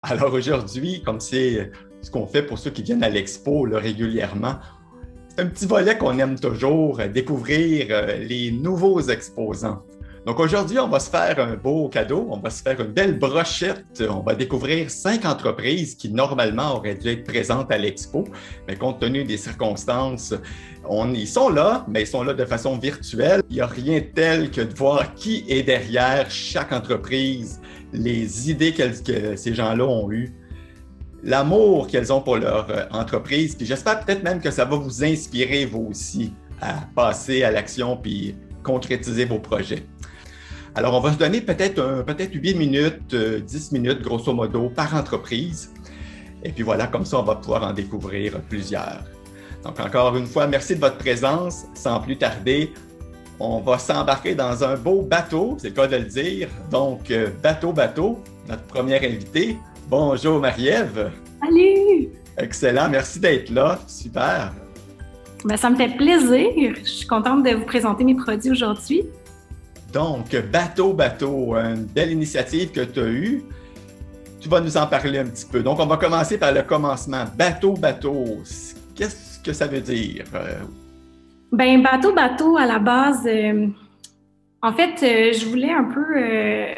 Alors aujourd'hui, comme c'est ce qu'on fait pour ceux qui viennent à l'expo là, régulièrement, c'est un petit volet qu'on aime toujours, découvrir les nouveaux exposants. Donc aujourd'hui, on va se faire un beau cadeau, on va se faire une belle brochette, on va découvrir 5 entreprises qui normalement auraient dû être présentes à l'expo, mais compte tenu des circonstances, ils sont là, mais ils sont là de façon virtuelle. Il n'y a rien de tel que de voir qui est derrière chaque entreprise, les idées que ces gens-là ont eues, l'amour qu'elles ont pour leur entreprise. Puis j'espère peut-être même que ça va vous inspirer, vous aussi, à passer à l'action puis concrétiser vos projets. Alors, on va se donner peut-être 8 minutes, 10 minutes, grosso modo, par entreprise. Et puis voilà, comme ça, on va pouvoir en découvrir plusieurs. Donc, encore une fois, merci de votre présence. Sans plus tarder, on va s'embarquer dans un beau bateau, c'est le cas de le dire. Donc, bateau, notre première invitée. Bonjour Marie-Ève. Salut! Excellent, merci d'être là. Super. Ben, ça me fait plaisir. Je suis contente de vous présenter mes produits aujourd'hui. Donc, bateau, une belle initiative que tu as eue. Tu vas nous en parler un petit peu. Donc, on va commencer par le commencement. Bateau, qu'est-ce que ça veut dire? Ben, bateau, à la base, en fait, je voulais un peu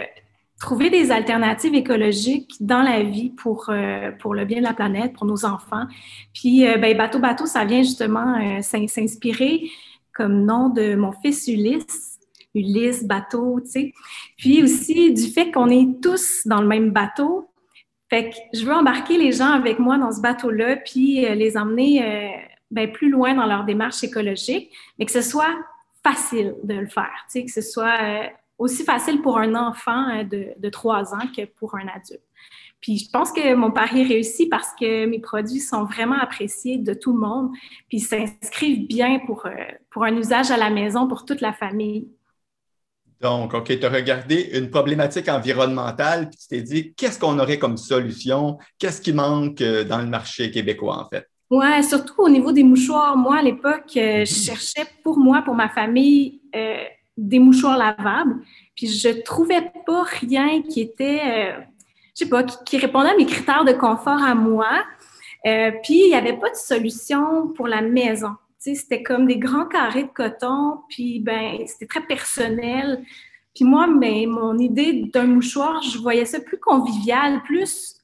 trouver des alternatives écologiques dans la vie pour le bien de la planète, pour nos enfants. Puis, ben, bateau, ça vient justement s'inspirer comme nom de mon fils Ulysse, bateau, tu sais. Puis aussi du fait qu'on est tous dans le même bateau. Fait que je veux embarquer les gens avec moi dans ce bateau-là, puis les emmener ben, plus loin dans leur démarche écologique, mais que ce soit facile de le faire, tu sais, que ce soit aussi facile pour un enfant de 3 ans que pour un adulte. Puis je pense que mon pari réussit parce que mes produits sont vraiment appréciés de tout le monde, puis s'inscrivent bien pour un usage à la maison pour toute la famille. Donc, OK, tu as regardé une problématique environnementale, puis tu t'es dit, qu'est-ce qu'on aurait comme solution? Qu'est-ce qui manque dans le marché québécois, en fait? Ouais, surtout au niveau des mouchoirs. Moi, à l'époque, je cherchais pour moi, pour ma famille, des mouchoirs lavables. Puis je trouvais pas rien qui était, je sais pas, qui répondait à mes critères de confort à moi. Puis il y avait pas de solution pour la maison. Tu sais, c'était comme des grands carrés de coton, puis ben c'était très personnel. Puis moi, ben, mon idée d'un mouchoir, je voyais ça plus convivial, plus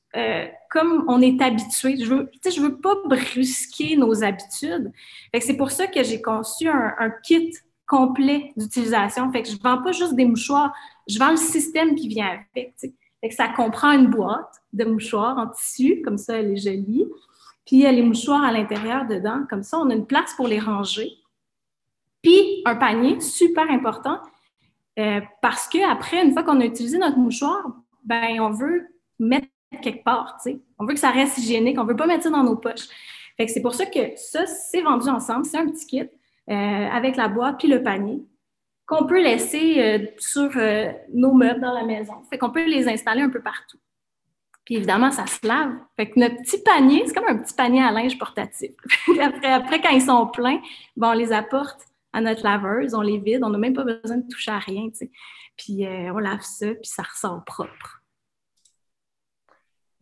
comme on est habitué. Je veux pas brusquer nos habitudes. Fait que c'est pour ça que j'ai conçu un kit complet d'utilisation. Fait que je vends pas juste des mouchoirs, je vends le système qui vient avec. Tu sais. Fait que ça comprend une boîte de mouchoirs en tissu, comme ça elle est jolie. Puis il y a les mouchoirs à l'intérieur dedans, comme ça on a une place pour les ranger. Puis un panier, super important, parce qu'après, une fois qu'on a utilisé notre mouchoir, ben on veut mettre quelque part, tu sais. On veut que ça reste hygiénique, on veut pas mettre ça dans nos poches. Fait que c'est pour ça que ça, c'est vendu ensemble, c'est un petit kit avec la boîte puis le panier qu'on peut laisser sur nos meubles dans la maison. Fait qu'on peut les installer un peu partout. Puis évidemment, ça se lave. Fait que notre petit panier, c'est comme un petit panier à linge portatif. après, quand ils sont pleins, ben, on les apporte à notre laveuse, on les vide, on n'a même pas besoin de toucher à rien, tu sais. Puis on lave ça, puis ça ressort propre.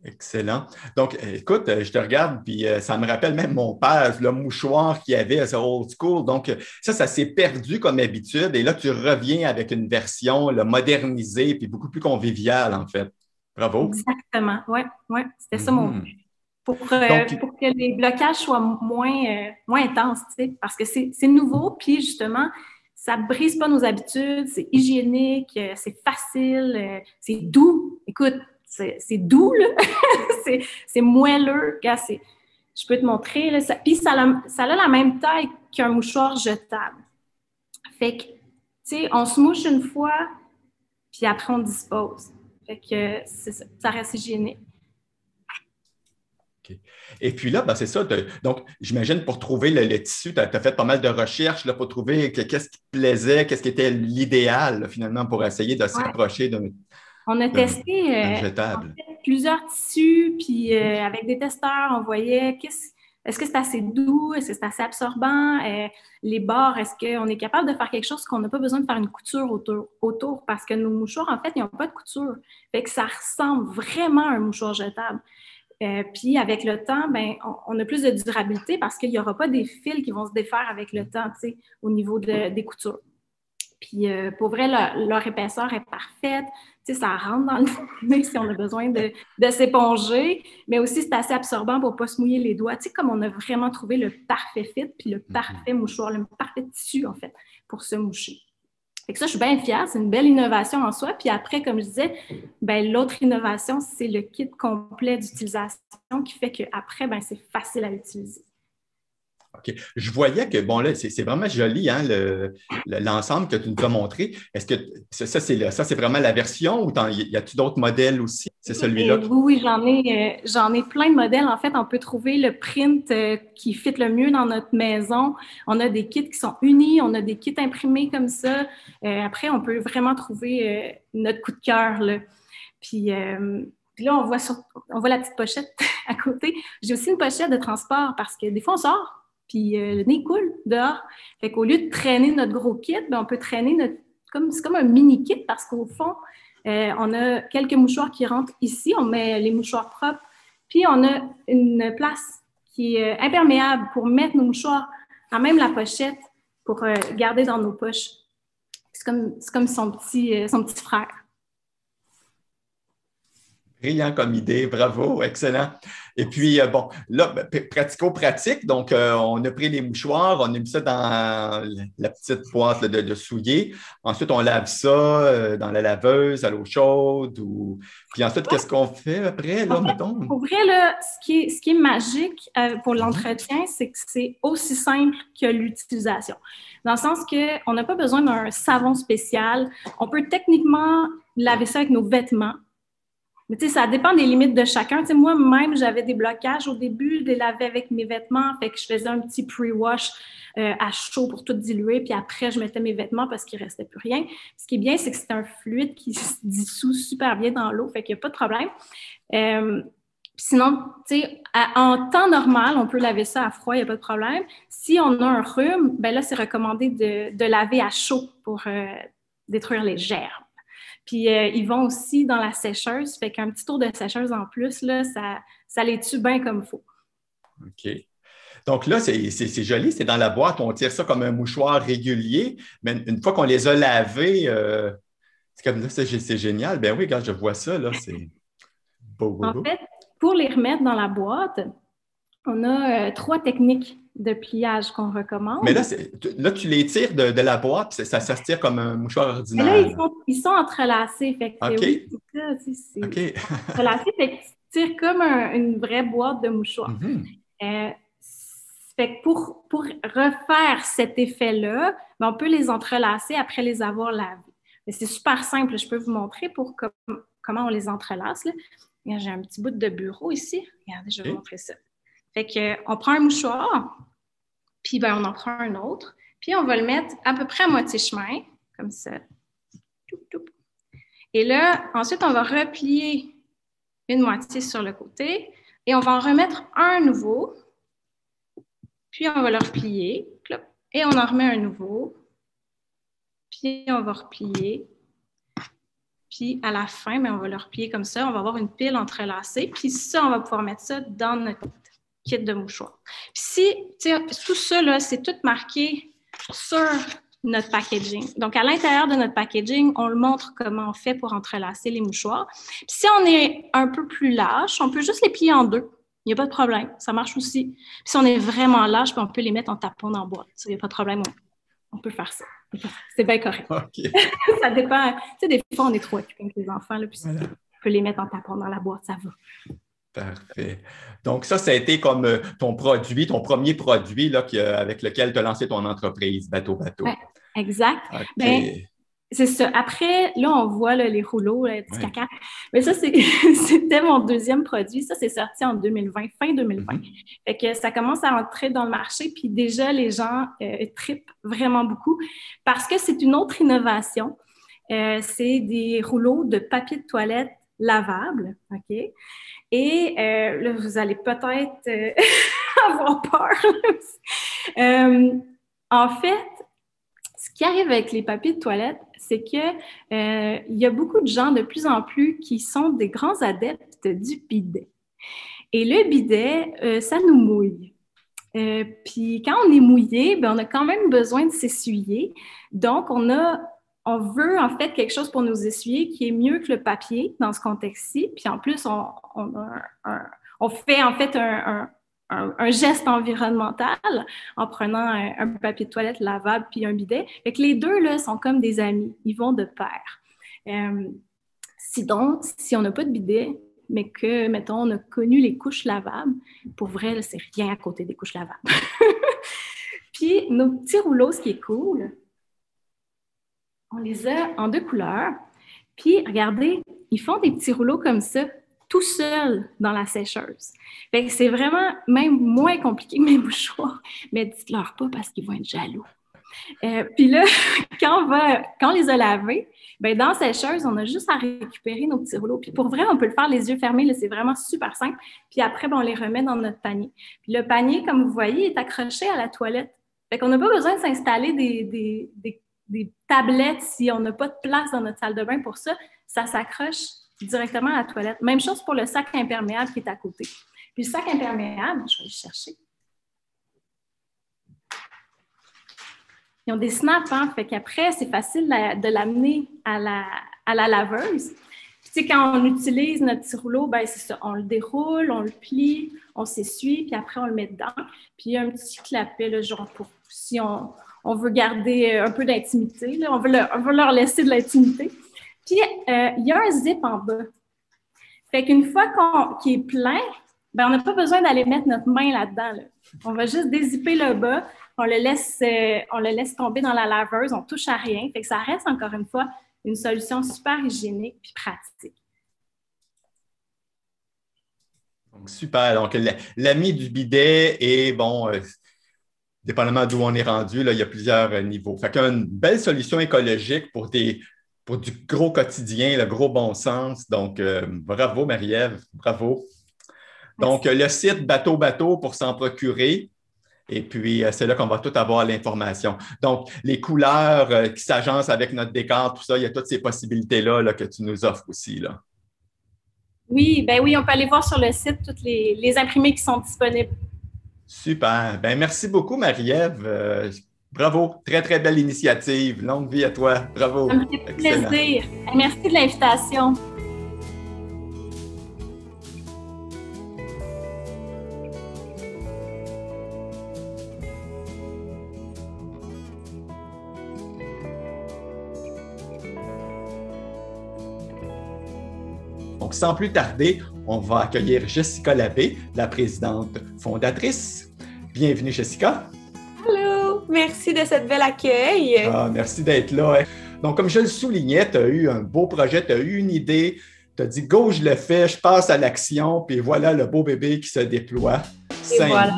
Excellent. Donc, écoute, je te regarde, puis ça me rappelle même mon père, le mouchoir qu'il avait, c'est old school. Donc, ça s'est perdu comme habitude. Et là, tu reviens avec une version là, modernisée, puis beaucoup plus conviviale, en fait. Bravo. Exactement, oui, c'était ça mon but. Pour que les blocages soient moins intenses, tu sais, parce que c'est nouveau, puis justement, ça ne brise pas nos habitudes, c'est hygiénique, c'est facile, c'est doux. Écoute, c'est doux, là. c'est moelleux. Regarde, je peux te montrer. Là, puis ça a la même taille qu'un mouchoir jetable. Fait que, tu sais, on se mouche une fois, puis après, on dispose. Fait que c'est ça, ça reste hygiénique. Okay. Et puis là, ben c'est ça. Donc, j'imagine pour trouver le tissu, tu as fait pas mal de recherches là, pour trouver qu'est-ce qui te plaisait, qu'est-ce qui était l'idéal là, finalement pour essayer de se rapprocher d'un on a testé jetable. En fait, plusieurs tissus, puis avec des testeurs, on voyait est-ce que c'est assez doux? Est-ce que c'est assez absorbant? Les bords, est-ce qu'on est capable de faire quelque chose qu'on n'a pas besoin de faire une couture autour? Parce que nos mouchoirs, en fait, ils n'ont pas de couture. Fait que ça ressemble vraiment à un mouchoir jetable. Puis avec le temps, ben, on a plus de durabilité parce qu'il n'y aura pas des fils qui vont se défaire avec le temps, tu sais, au niveau des coutures. Puis pour vrai, leur épaisseur est parfaite. Tu sais, ça rentre dans le nez si on a besoin de s'éponger, mais aussi c'est assez absorbant pour ne pas se mouiller les doigts. Tu sais, comme on a vraiment trouvé le parfait fit, puis le parfait mouchoir, le parfait tissu, en fait, pour se moucher. Fait que ça, je suis bien fière. C'est une belle innovation en soi. Puis après, comme je disais, ben, l'autre innovation, c'est le kit complet d'utilisation qui fait qu'après, ben, c'est facile à utiliser. OK. Je voyais que, bon, là, c'est vraiment joli, hein, l'ensemble que tu nous as montré. Est-ce que ça, c'est vraiment la version ou y a-t-il d'autres modèles aussi? C'est celui-là? Oui, j'en ai plein de modèles. En fait, on peut trouver le print qui fit le mieux dans notre maison. On a des kits qui sont unis, on a des kits imprimés comme ça. Après, on peut vraiment trouver notre coup de cœur, là. Puis là, on voit la petite pochette à côté. J'ai aussi une pochette de transport parce que des fois, on sort. Puis le nez coule dehors. Fait qu'au lieu de traîner notre gros kit, ben, on peut traîner c'est comme un mini kit parce qu'au fond, on a quelques mouchoirs qui rentrent ici. On met les mouchoirs propres. Puis on a une place qui est imperméable pour mettre nos mouchoirs à même la pochette pour garder dans nos poches. C'est comme son petit frère. Brillant comme idée, bravo, excellent. Et puis, bon, là, pratico-pratique, donc on a pris les mouchoirs, on a mis ça dans la petite boîte là, de souliers. Ensuite, on lave ça dans la laveuse, à l'eau chaude. Puis ensuite, qu'est-ce qu'on fait après, là, mettons? Pour vrai, là, ce qui est magique pour l'entretien, c'est que c'est aussi simple que l'utilisation. Dans le sens qu'on n'a pas besoin d'un savon spécial. On peut techniquement laver ça avec nos vêtements. Mais tu sais, ça dépend des limites de chacun. Tu sais, moi-même, j'avais des blocages au début, je les lavais avec mes vêtements, fait que je faisais un petit pre-wash à chaud pour tout diluer, puis après, je mettais mes vêtements parce qu'il ne restait plus rien. Ce qui est bien, c'est que c'est un fluide qui se dissout super bien dans l'eau, fait qu'il n'y a pas de problème. Sinon, tu sais, en temps normal, on peut laver ça à froid, il n'y a pas de problème. Si on a un rhume, ben là, c'est recommandé de laver à chaud pour détruire les germes. Puis ils vont aussi dans la sécheuse, fait qu'un petit tour de sécheuse en plus, là, ça les tue bien comme il faut. OK. Donc là, c'est joli, c'est dans la boîte, on tire ça comme un mouchoir régulier, mais une fois qu'on les a lavés, c'est comme là, c'est génial. Ben oui, quand je vois ça, là, c'est beau. En fait, pour les remettre dans la boîte, on a 3 techniques de pliage qu'on recommande. Mais là, tu les tires de la boîte, ça se tire comme un mouchoir ordinaire. Mais là, ils sont entrelacés. Fait que, OK. oui, c'est ça. OK. Entrelacés, fait que tu tires comme une vraie boîte de mouchoirs. Fait que pour refaire cet effet-là, ben, on peut les entrelacer après les avoir lavés. C'est super simple. Je peux vous montrer comment on les entrelace. Là. J'ai un petit bout de bureau ici. Regardez, je vais vous montrer ça. Fait qu'on prend un mouchoir, puis ben, on en prend un autre, puis on va le mettre à peu près à moitié chemin, comme ça. Et là, ensuite, on va replier une moitié sur le côté et on va en remettre un nouveau, puis on va le replier, et on en remet un nouveau, puis on va replier, puis à la fin, ben, on va le replier comme ça, on va avoir une pile entrelacée, puis ça, on va pouvoir mettre ça dans notre kit de mouchoirs. Puis tout ça, là, c'est tout marqué sur notre packaging. Donc, à l'intérieur de notre packaging, on le montre comment on fait pour entrelacer les mouchoirs. Puis si on est un peu plus lâche, on peut juste les plier en 2. Il n'y a pas de problème. Ça marche aussi. Puis si on est vraiment lâche, on peut les mettre en tapon dans la boîte. Il n'y a pas de problème. On peut faire ça. C'est bien correct. Okay. Ça dépend. Tu sais, des fois, on est trop occupés avec les enfants, là, puis voilà. On peut les mettre en tapon dans la boîte, ça va. Parfait. Donc, ça a été comme ton premier produit là, avec lequel tu as lancé ton entreprise, Bateau. Ouais, exact. Okay. Ben, c'est ça. Après, là, on voit là, les rouleaux, les petits caca. Mais ça, c'était mon deuxième produit. Ça, c'est sorti en 2020, fin 2020. Fait que ça commence à entrer dans le marché, puis déjà, les gens trippent vraiment beaucoup parce que c'est une autre innovation. C'est des rouleaux de papier de toilette lavables, OK? Et là, vous allez peut-être avoir peur. En fait, ce qui arrive avec les papiers de toilette, c'est que il y a beaucoup de gens de plus en plus qui sont des grands adeptes du bidet. Et le bidet, ça nous mouille. Puis quand on est mouillé, ben, on a quand même besoin de s'essuyer. Donc, on veut en fait quelque chose pour nous essuyer qui est mieux que le papier dans ce contexte-ci. Puis en plus, on fait en fait un geste environnemental en prenant un papier de toilette lavable puis un bidet. Fait que les deux, là, sont comme des amis. Ils vont de pair. Sinon, si on n'a pas de bidet, mais que, mettons, on a connu les couches lavables, pour vrai, là, c'est rien à côté des couches lavables. Puis, nos petits rouleaux, ce qui est cool, on les a en 2 couleurs. Puis, regardez, ils font des petits rouleaux comme ça, tout seuls dans la sécheuse. Fait que c'est vraiment même moins compliqué que mes mouchoirs, mais dites-leur pas parce qu'ils vont être jaloux. Puis là, quand on les a lavés, ben dans la sécheuse, on a juste à récupérer nos petits rouleaux. Puis pour vrai, on peut le faire les yeux fermés, là, c'est vraiment super simple. Puis après, ben, on les remet dans notre panier. Puis le panier, comme vous voyez, est accroché à la toilette. Fait qu'on n'a pas besoin de s'installer des tablettes si on n'a pas de place dans notre salle de bain pour ça. Ça s'accroche directement à la toilette. Même chose pour le sac imperméable qui est à côté. Puis le sac imperméable, je vais le chercher. Ils ont des snaps, hein? Fait qu'après, c'est facile de l'amener à la laveuse. Puis, tu sais, quand on utilise notre petit rouleau, ben c'est ça, on le déroule, on le plie, on s'essuie, puis après, on le met dedans. Puis, il y a un petit clapet, là, genre pour si on veut garder un peu d'intimité, là, on veut leur laisser de l'intimité. Puis, il y a un zip en bas. Fait qu'une fois qu'il est plein, ben on n'a pas besoin d'aller mettre notre main là-dedans, là. On va juste dézipper le bas. On le laisse tomber dans la laveuse, on ne touche à rien. Fait que ça reste, encore une fois, une solution super hygiénique puis pratique. Donc, super. Donc, l'ami du bidet est, bon, dépendamment d'où on est rendu, là, il y a plusieurs niveaux. Fait qu'une belle solution écologique pour du gros quotidien, le gros bon sens. Donc, bravo, Marie-Ève, bravo. Donc, le site Bateau pour s'en procurer. Et puis, c'est là qu'on va tout avoir l'information. Donc, les couleurs qui s'agencent avec notre décor, tout ça, il y a toutes ces possibilités-là là, que tu nous offres aussi, là. Oui, ben oui, on peut aller voir sur le site toutes les imprimés qui sont disponibles. Super. Ben merci beaucoup, Marie-Ève. Bravo. Très, très belle initiative. Longue vie à toi. Bravo. Ça me fait plaisir. Merci de l'invitation. Donc, sans plus tarder, on va accueillir Jessica Labbé, la présidente fondatrice. Bienvenue, Jessica. Allô, merci de cette belle accueil. Ah, merci d'être là. Donc, comme je le soulignais, tu as eu un beau projet, tu as eu une idée, tu as dit « Go, je le fais, je passe à l'action », puis voilà le beau bébé qui se déploie. Et voilà.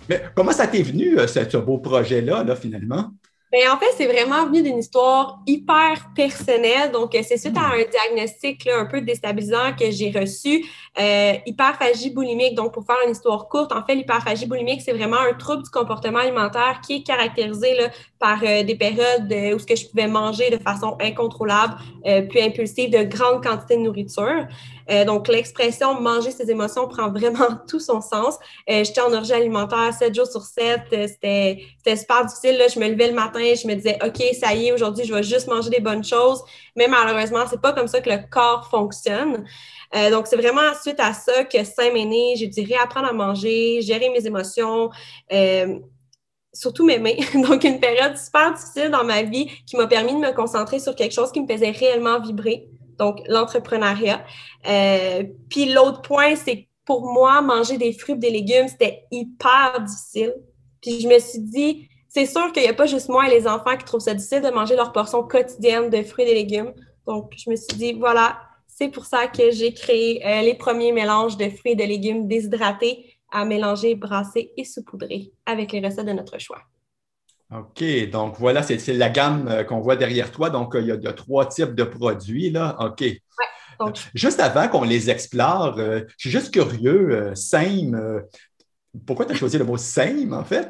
Mais comment ça t'est venu, ce beau projet-là, là, finalement? Bien, en fait, c'est vraiment venu d'une histoire hyper personnelle. Donc, c'est suite à un diagnostic là, un peu déstabilisant que j'ai reçu, hyperphagie boulimique. Donc, pour faire une histoire courte, en fait, l'hyperphagie boulimique, c'est vraiment un trouble du comportement alimentaire qui est caractérisé là, par des périodes où ce que je pouvais manger de façon incontrôlable puis impulsive de grandes quantités de nourriture. Donc, l'expression « manger ses émotions » prend vraiment tout son sens. J'étais en urgence alimentaire 7 jours sur 7. C'était super difficile. Là. Je me levais le matin, je me disais « OK, ça y est, aujourd'hui, je vais juste manger des bonnes choses. » Mais malheureusement, c'est pas comme ça que le corps fonctionne. Donc, c'est vraiment suite à ça que ça m'est né. J'ai dû réapprendre à manger, gérer mes émotions, surtout m'aimer. Donc, une période super difficile dans ma vie qui m'a permis de me concentrer sur quelque chose qui me faisait réellement vibrer. donc l'entrepreneuriat. Puis l'autre point, c'est que pour moi, manger des fruits et des légumes, c'était hyper difficile. Puis je me suis dit, c'est sûr qu'il n'y a pas juste moi et les enfants qui trouvent ça difficile de manger leur portion quotidienne de fruits et de légumes. Donc, je me suis dit, voilà, c'est pour ça que j'ai créé les premiers mélanges de fruits et de légumes déshydratés à mélanger, brasser et saupoudrer avec les recettes de notre choix. OK, donc voilà, c'est la gamme qu'on voit derrière toi. Donc, il y a 3 types de produits, là. OK. Ouais, donc, Juste avant qu'on les explore, je suis juste curieux, Sème, pourquoi tu as choisi le mot Sème, en fait?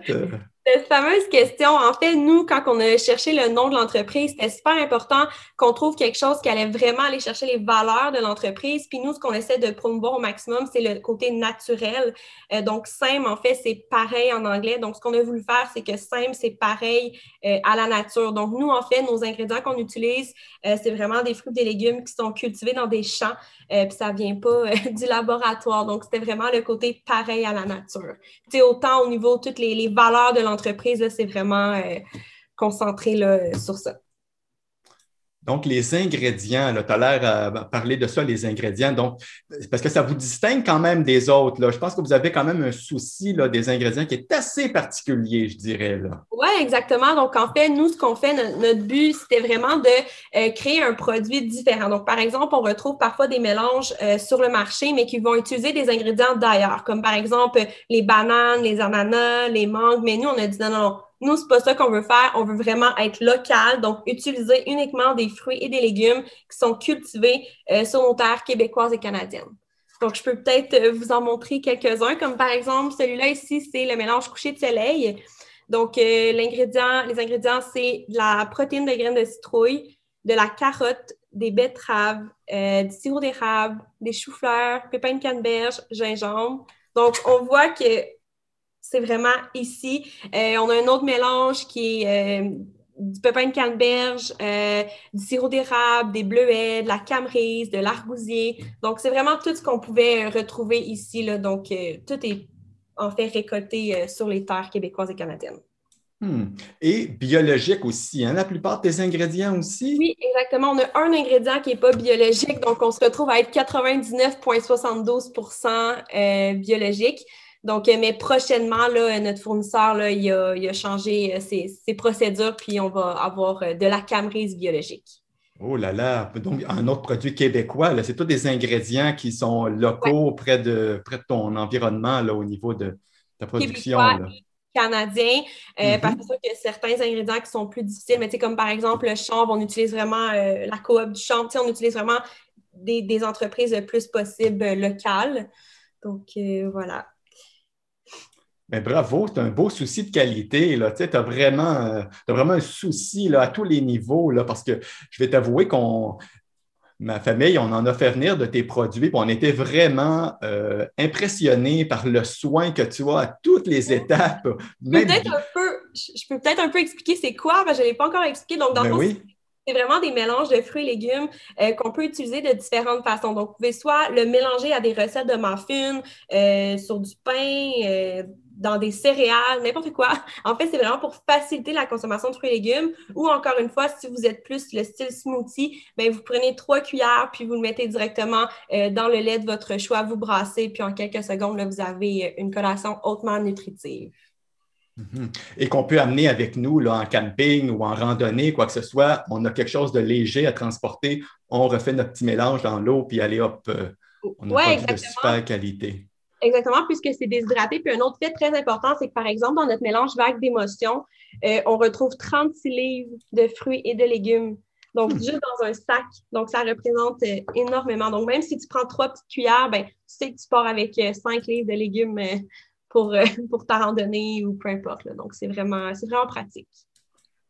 cette fameuse question, en fait, nous, quand on a cherché le nom de l'entreprise, c'était super important qu'on trouve quelque chose qui allait vraiment aller chercher les valeurs de l'entreprise. Puis nous, ce qu'on essaie de promouvoir au maximum, c'est le côté naturel. Donc, Sème, en fait, c'est pareil en anglais. Donc, ce qu'on a voulu faire, c'est que Sème, c'est pareil à la nature. Donc, nous, en fait, nos ingrédients qu'on utilise, c'est vraiment des fruits et des légumes qui sont cultivés dans des champs. Puis ça vient pas du laboratoire. Donc, c'était vraiment le côté pareil à la nature. Tu sais, autant au niveau de toutes les valeurs de l'entreprise, là, c'est vraiment concentré là, sur ça. Donc, les ingrédients, tu as l'air à parler de ça, les ingrédients. Donc, parce que ça vous distingue quand même des autres, là. Je pense que vous avez quand même un souci là, des ingrédients qui est assez particulier, je dirais, là. Oui, exactement. Donc, en fait, nous, ce qu'on fait, notre but, c'était vraiment de créer un produit différent. Donc, par exemple, on retrouve parfois des mélanges sur le marché, mais qui vont utiliser des ingrédients d'ailleurs, comme par exemple les bananes, les ananas, les mangues. Mais nous, on a dit non, non, non. Nous, c'est pas ça qu'on veut faire. On veut vraiment être local, donc utiliser uniquement des fruits et des légumes qui sont cultivés sur nos terres québécoises et canadiennes. Donc, je peux peut-être vous en montrer quelques-uns, comme par exemple, celui-là ici, c'est le mélange couché de soleil. Donc, les ingrédients, c'est de la protéine de graines de citrouille, de la carotte, des betteraves, du sirop d'érable, des choux-fleurs, pépins de canneberge, gingembre. Donc, on voit que c'est vraiment ici. On a un autre mélange qui est du pépin de canneberge, du sirop d'érable, des bleuets, de la camerise, de l'argousier. Donc, c'est vraiment tout ce qu'on pouvait retrouver ici, là. Donc, tout est en fait récolté sur les terres québécoises et canadiennes. Et biologique aussi, hein? La plupart des ingrédients aussi? Oui, exactement. On a un ingrédient qui n'est pas biologique, donc on se retrouve à être 99,72% biologique. Donc, mais prochainement, là, notre fournisseur, là, il a changé ses procédures, puis on va avoir de la camerise biologique. Oh là là, donc un autre produit québécois, là, c'est tous des ingrédients qui sont locaux près de ton environnement là, au niveau de ta production. Québécois Là. et canadien, parce que c'est sûr qu'il y a certains ingrédients qui sont plus difficiles, mais tu sais, comme par exemple le chanvre, on utilise vraiment la coop du chanvre, tu sais, on utilise vraiment des entreprises le plus possible locales. Donc, voilà. Mais bravo, c'est un beau souci de qualité. Tu as vraiment un souci là, à tous les niveaux, là, parce que je vais t'avouer ma famille, on en a fait venir de tes produits, puis on était vraiment impressionnés par le soin que tu as à toutes les étapes. Je peux peut-être un peu expliquer c'est quoi, parce que je ne l'ai pas encore expliqué. Donc, dans le fond, oui. c'est vraiment des mélanges de fruits et légumes qu'on peut utiliser de différentes façons. Donc, vous pouvez soit le mélanger à des recettes de muffins, sur du pain, dans des céréales, n'importe quoi. En fait, c'est vraiment pour faciliter la consommation de fruits et légumes. Ou encore une fois, si vous êtes plus le style smoothie, bien, vous prenez 3 cuillères, puis vous le mettez directement dans le lait de votre choix, vous brassez, puis en quelques secondes, là, vous avez une collation hautement nutritive. Et qu'on peut amener avec nous là, en camping ou en randonnée, quoi que ce soit. On a quelque chose de léger à transporter. On refait notre petit mélange dans l'eau, puis allez hop, on a un produit de super qualité. Exactement, puisque c'est déshydraté. Puis un autre fait très important, c'est que par exemple, dans notre mélange vague d'émotions, on retrouve 36 livres de fruits et de légumes. Donc, juste dans un sac. Donc, ça représente énormément. Donc, même si tu prends 3 petites cuillères, ben, tu sais que tu pars avec 5 livres de légumes pour ta randonnée ou peu importe. Là. Donc, c'est vraiment pratique.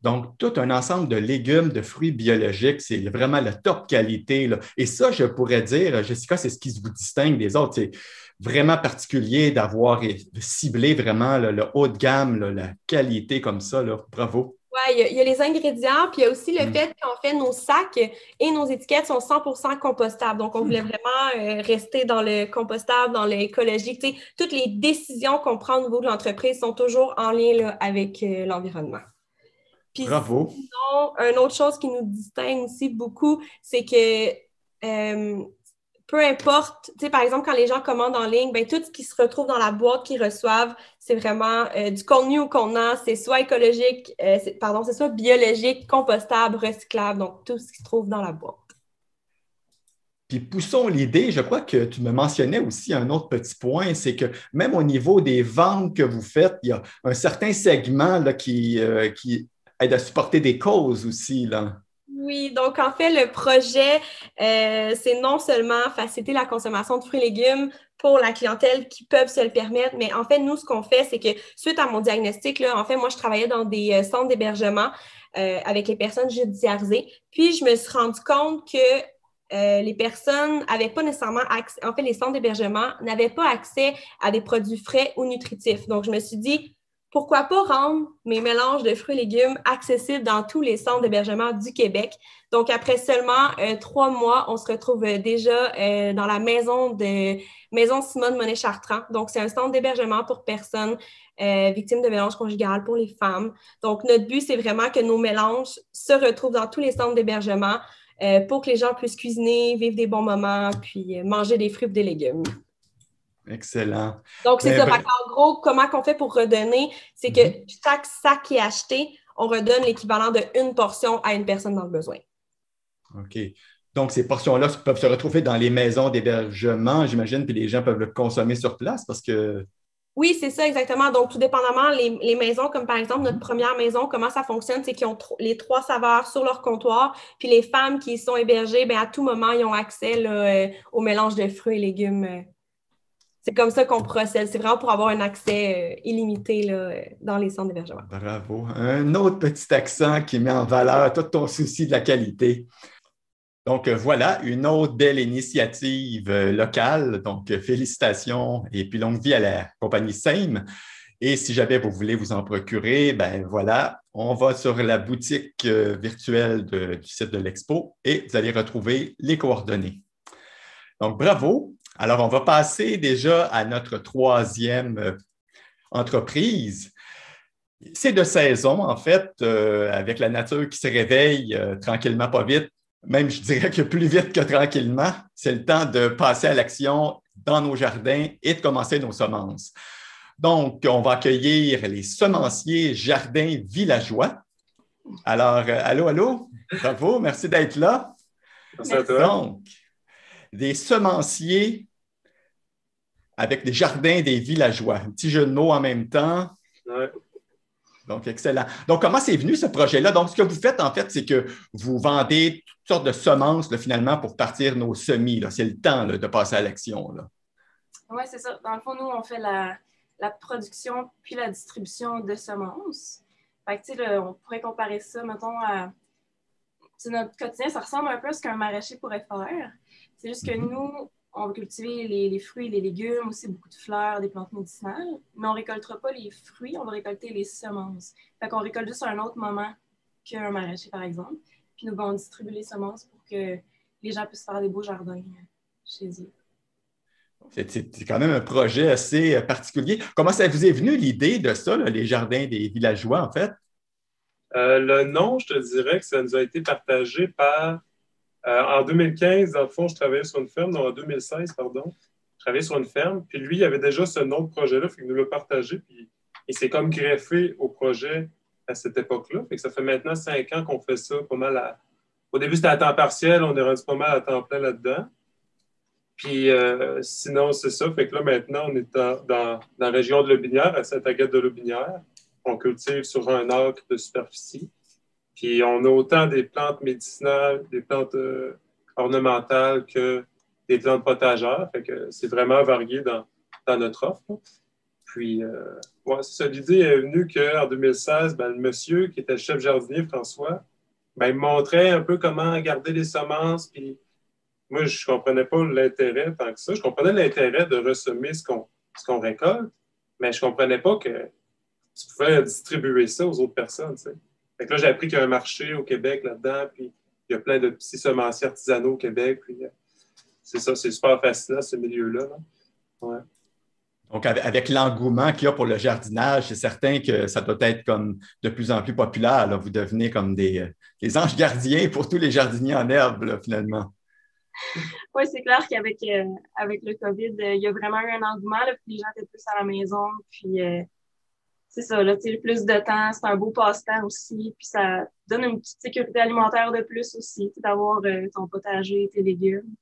Donc, tout un ensemble de légumes, de fruits biologiques, c'est vraiment la top qualité. Là. Et ça, je pourrais dire, Jessica, c'est ce qui vous distingue des autres. C'est vraiment particulier d'avoir ciblé vraiment là, le haut de gamme, là, la qualité comme ça. Là. Bravo. Oui, il y a les ingrédients, puis il y a aussi le fait qu'en fait, nos sacs et nos étiquettes sont 100% compostables. Donc, on voulait vraiment rester dans le compostable, dans l'écologique. Tu sais, toutes les décisions qu'on prend au niveau de l'entreprise sont toujours en lien là, avec l'environnement. Puis bravo. sinon, une autre chose qui nous distingue aussi beaucoup, c'est que peu importe, tu sais, par exemple, quand les gens commandent en ligne, ben tout ce qui se retrouve dans la boîte qu'ils reçoivent, c'est vraiment du contenu au contenant, c'est soit écologique, c'est soit biologique, compostable, recyclable, donc tout ce qui se trouve dans la boîte. Puis poussons l'idée, je crois que tu me mentionnais aussi un autre petit point, c'est que même au niveau des ventes que vous faites, il y a un certain segment là, qui aide à supporter des causes aussi, là. Oui, donc en fait, le projet, c'est non seulement faciliter la consommation de fruits et légumes pour la clientèle qui peuvent se le permettre, mais en fait, nous, ce qu'on fait, c'est que suite à mon diagnostic, là, en fait, moi, je travaillais dans des centres d'hébergement avec les personnes judiciarisées. Puis, je me suis rendu compte que les personnes n'avaient pas nécessairement accès, en fait, les centres d'hébergement n'avaient pas accès à des produits frais ou nutritifs. Donc, je me suis dit, pourquoi pas rendre mes mélanges de fruits et légumes accessibles dans tous les centres d'hébergement du Québec? Donc, après seulement 3 mois, on se retrouve déjà dans la maison Simone Monet-Chartrand. Donc, c'est un centre d'hébergement pour personnes victimes de violences conjugales, pour les femmes. Donc, notre but, c'est vraiment que nos mélanges se retrouvent dans tous les centres d'hébergement pour que les gens puissent cuisiner, vivre des bons moments, puis manger des fruits et des légumes. Excellent. Donc, c'est ça. En gros, comment on fait pour redonner? C'est que chaque sac qui est acheté, on redonne l'équivalent d'une portion à une personne dans le besoin. OK. Donc, ces portions-là peuvent se retrouver dans les maisons d'hébergement, j'imagine, puis les gens peuvent le consommer sur place parce que… Oui, c'est ça, exactement. Donc, tout dépendamment, les maisons, comme par exemple notre première maison, comment ça fonctionne, c'est qu'ils ont les 3 saveurs sur leur comptoir, puis les femmes qui y sont hébergées, bien, à tout moment, ils ont accès là, au mélange de fruits et légumes. C'est comme ça qu'on procède. C'est vraiment pour avoir un accès illimité là, dans les centres d'hébergement. Bravo. Un autre petit accent qui met en valeur tout ton souci de la qualité. Donc, voilà, une autre belle initiative locale. Donc, félicitations et puis longue vie à la compagnie Same. Et si jamais vous voulez vous en procurer, ben voilà, on va sur la boutique virtuelle du site de l'Expo et vous allez retrouver les coordonnées. Donc, bravo. Alors, on va passer déjà à notre 3e entreprise. C'est de saison, en fait, avec la nature qui se réveille tranquillement, pas vite. Même, je dirais que plus vite que tranquillement, c'est le temps de passer à l'action dans nos jardins et de commencer nos semences. Donc, on va accueillir les semenciers jardins villageois. Alors, allô? Bravo, merci d'être là. Merci à toi. Donc, des semenciers avec des jardins des villageois. Un petit jeu de mots en même temps. Ouais. Donc, excellent. Donc, comment c'est venu ce projet-là? Donc, ce que vous faites, en fait, c'est que vous vendez toutes sortes de semences, là, finalement, pour partir nos semis. Là. C'est le temps là, de passer à l'action. Oui, c'est ça. Dans le fond, nous, on fait la production puis la distribution de semences. Fait que, tu sais, on pourrait comparer ça, mettons, à… notre quotidien, ça ressemble un peu à ce qu'un maraîcher pourrait faire. C'est juste que nous, on va cultiver les fruits, les légumes, aussi beaucoup de fleurs, des plantes médicinales, mais on ne récoltera pas les fruits, on va récolter les semences. Fait qu'on récolte juste à un autre moment qu'un maraîcher, par exemple. Puis nous, on distribue les semences pour que les gens puissent faire des beaux jardins chez eux. C'est quand même un projet assez particulier. Comment ça vous est venu l'idée de ça, là, les jardins des villageois, en fait? Le nom, je te dirais que ça nous a été partagé par… en 2015, dans le fond, je travaillais sur une ferme. Non, en 2016, pardon. Je travaillais sur une ferme. Puis lui, il avait déjà ce nom de projet-là. Fait qu'il nous l'a partagé. Puis il s'est comme greffé au projet à cette époque-là. Fait que ça fait maintenant 5 ans qu'on fait ça pas mal Au début, c'était à temps partiel. On est rendu pas mal à temps plein là-dedans. Puis sinon, c'est ça. Fait que là, maintenant, on est dans la région de Lobinière, à Sainte-Agathe-de-Lobinière. On cultive sur un acre de superficie. Puis on a autant des plantes médicinales, des plantes ornementales que des plantes potagères. Fait que c'est vraiment varié dans notre offre. Puis, ouais, c'est ça. L'idée est venue qu'en 2016, ben, le monsieur qui était le chef jardinier, François, ben, il me montrait un peu comment garder les semences. Puis moi, je ne comprenais pas l'intérêt tant que ça. Je comprenais l'intérêt de ressemer ce qu'on récolte, mais je ne comprenais pas que tu pouvais distribuer ça aux autres personnes, tu sais. Fait que là, j'ai appris qu'il y a un marché au Québec là-dedans, puis il y a plein de petits semenciers artisanaux au Québec, puis c'est ça, c'est super fascinant, ce milieu-là. Là. Ouais. Donc, avec l'engouement qu'il y a pour le jardinage, c'est certain que ça doit être comme de plus en plus populaire. Là. Vous devenez comme des anges gardiens pour tous les jardiniers en herbe, là, finalement. Oui, c'est clair qu'avec avec le COVID, il y a vraiment eu un engouement, là, puis les gens étaient plus à la maison, puis c'est ça, là, tu sais, plus de temps, c'est un beau passe-temps aussi, puis ça donne une petite sécurité alimentaire de plus aussi, tu sais, d'avoir ton potager, tes légumes.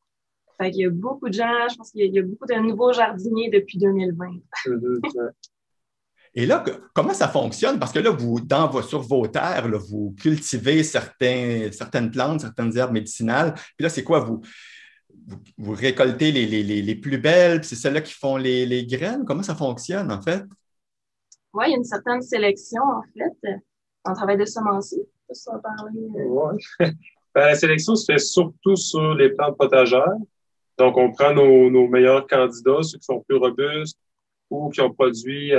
Fait qu'il y a beaucoup de gens, je pense qu'il y a beaucoup de nouveaux jardiniers depuis 2020. Et là, comment ça fonctionne? Parce que là, sur vos terres, là, vous cultivez certaines plantes, certaines herbes médicinales. Puis là, c'est quoi? Vous récoltez les plus belles, puis c'est celles-là qui font les graines? Comment ça fonctionne, en fait? Oui, il y a une certaine sélection, en fait, en travail de semencier. Je sais pas si on va parler. Ouais. La sélection se fait surtout sur les plantes potagères. Donc, on prend nos meilleurs candidats, ceux qui sont plus robustes ou qui ont produit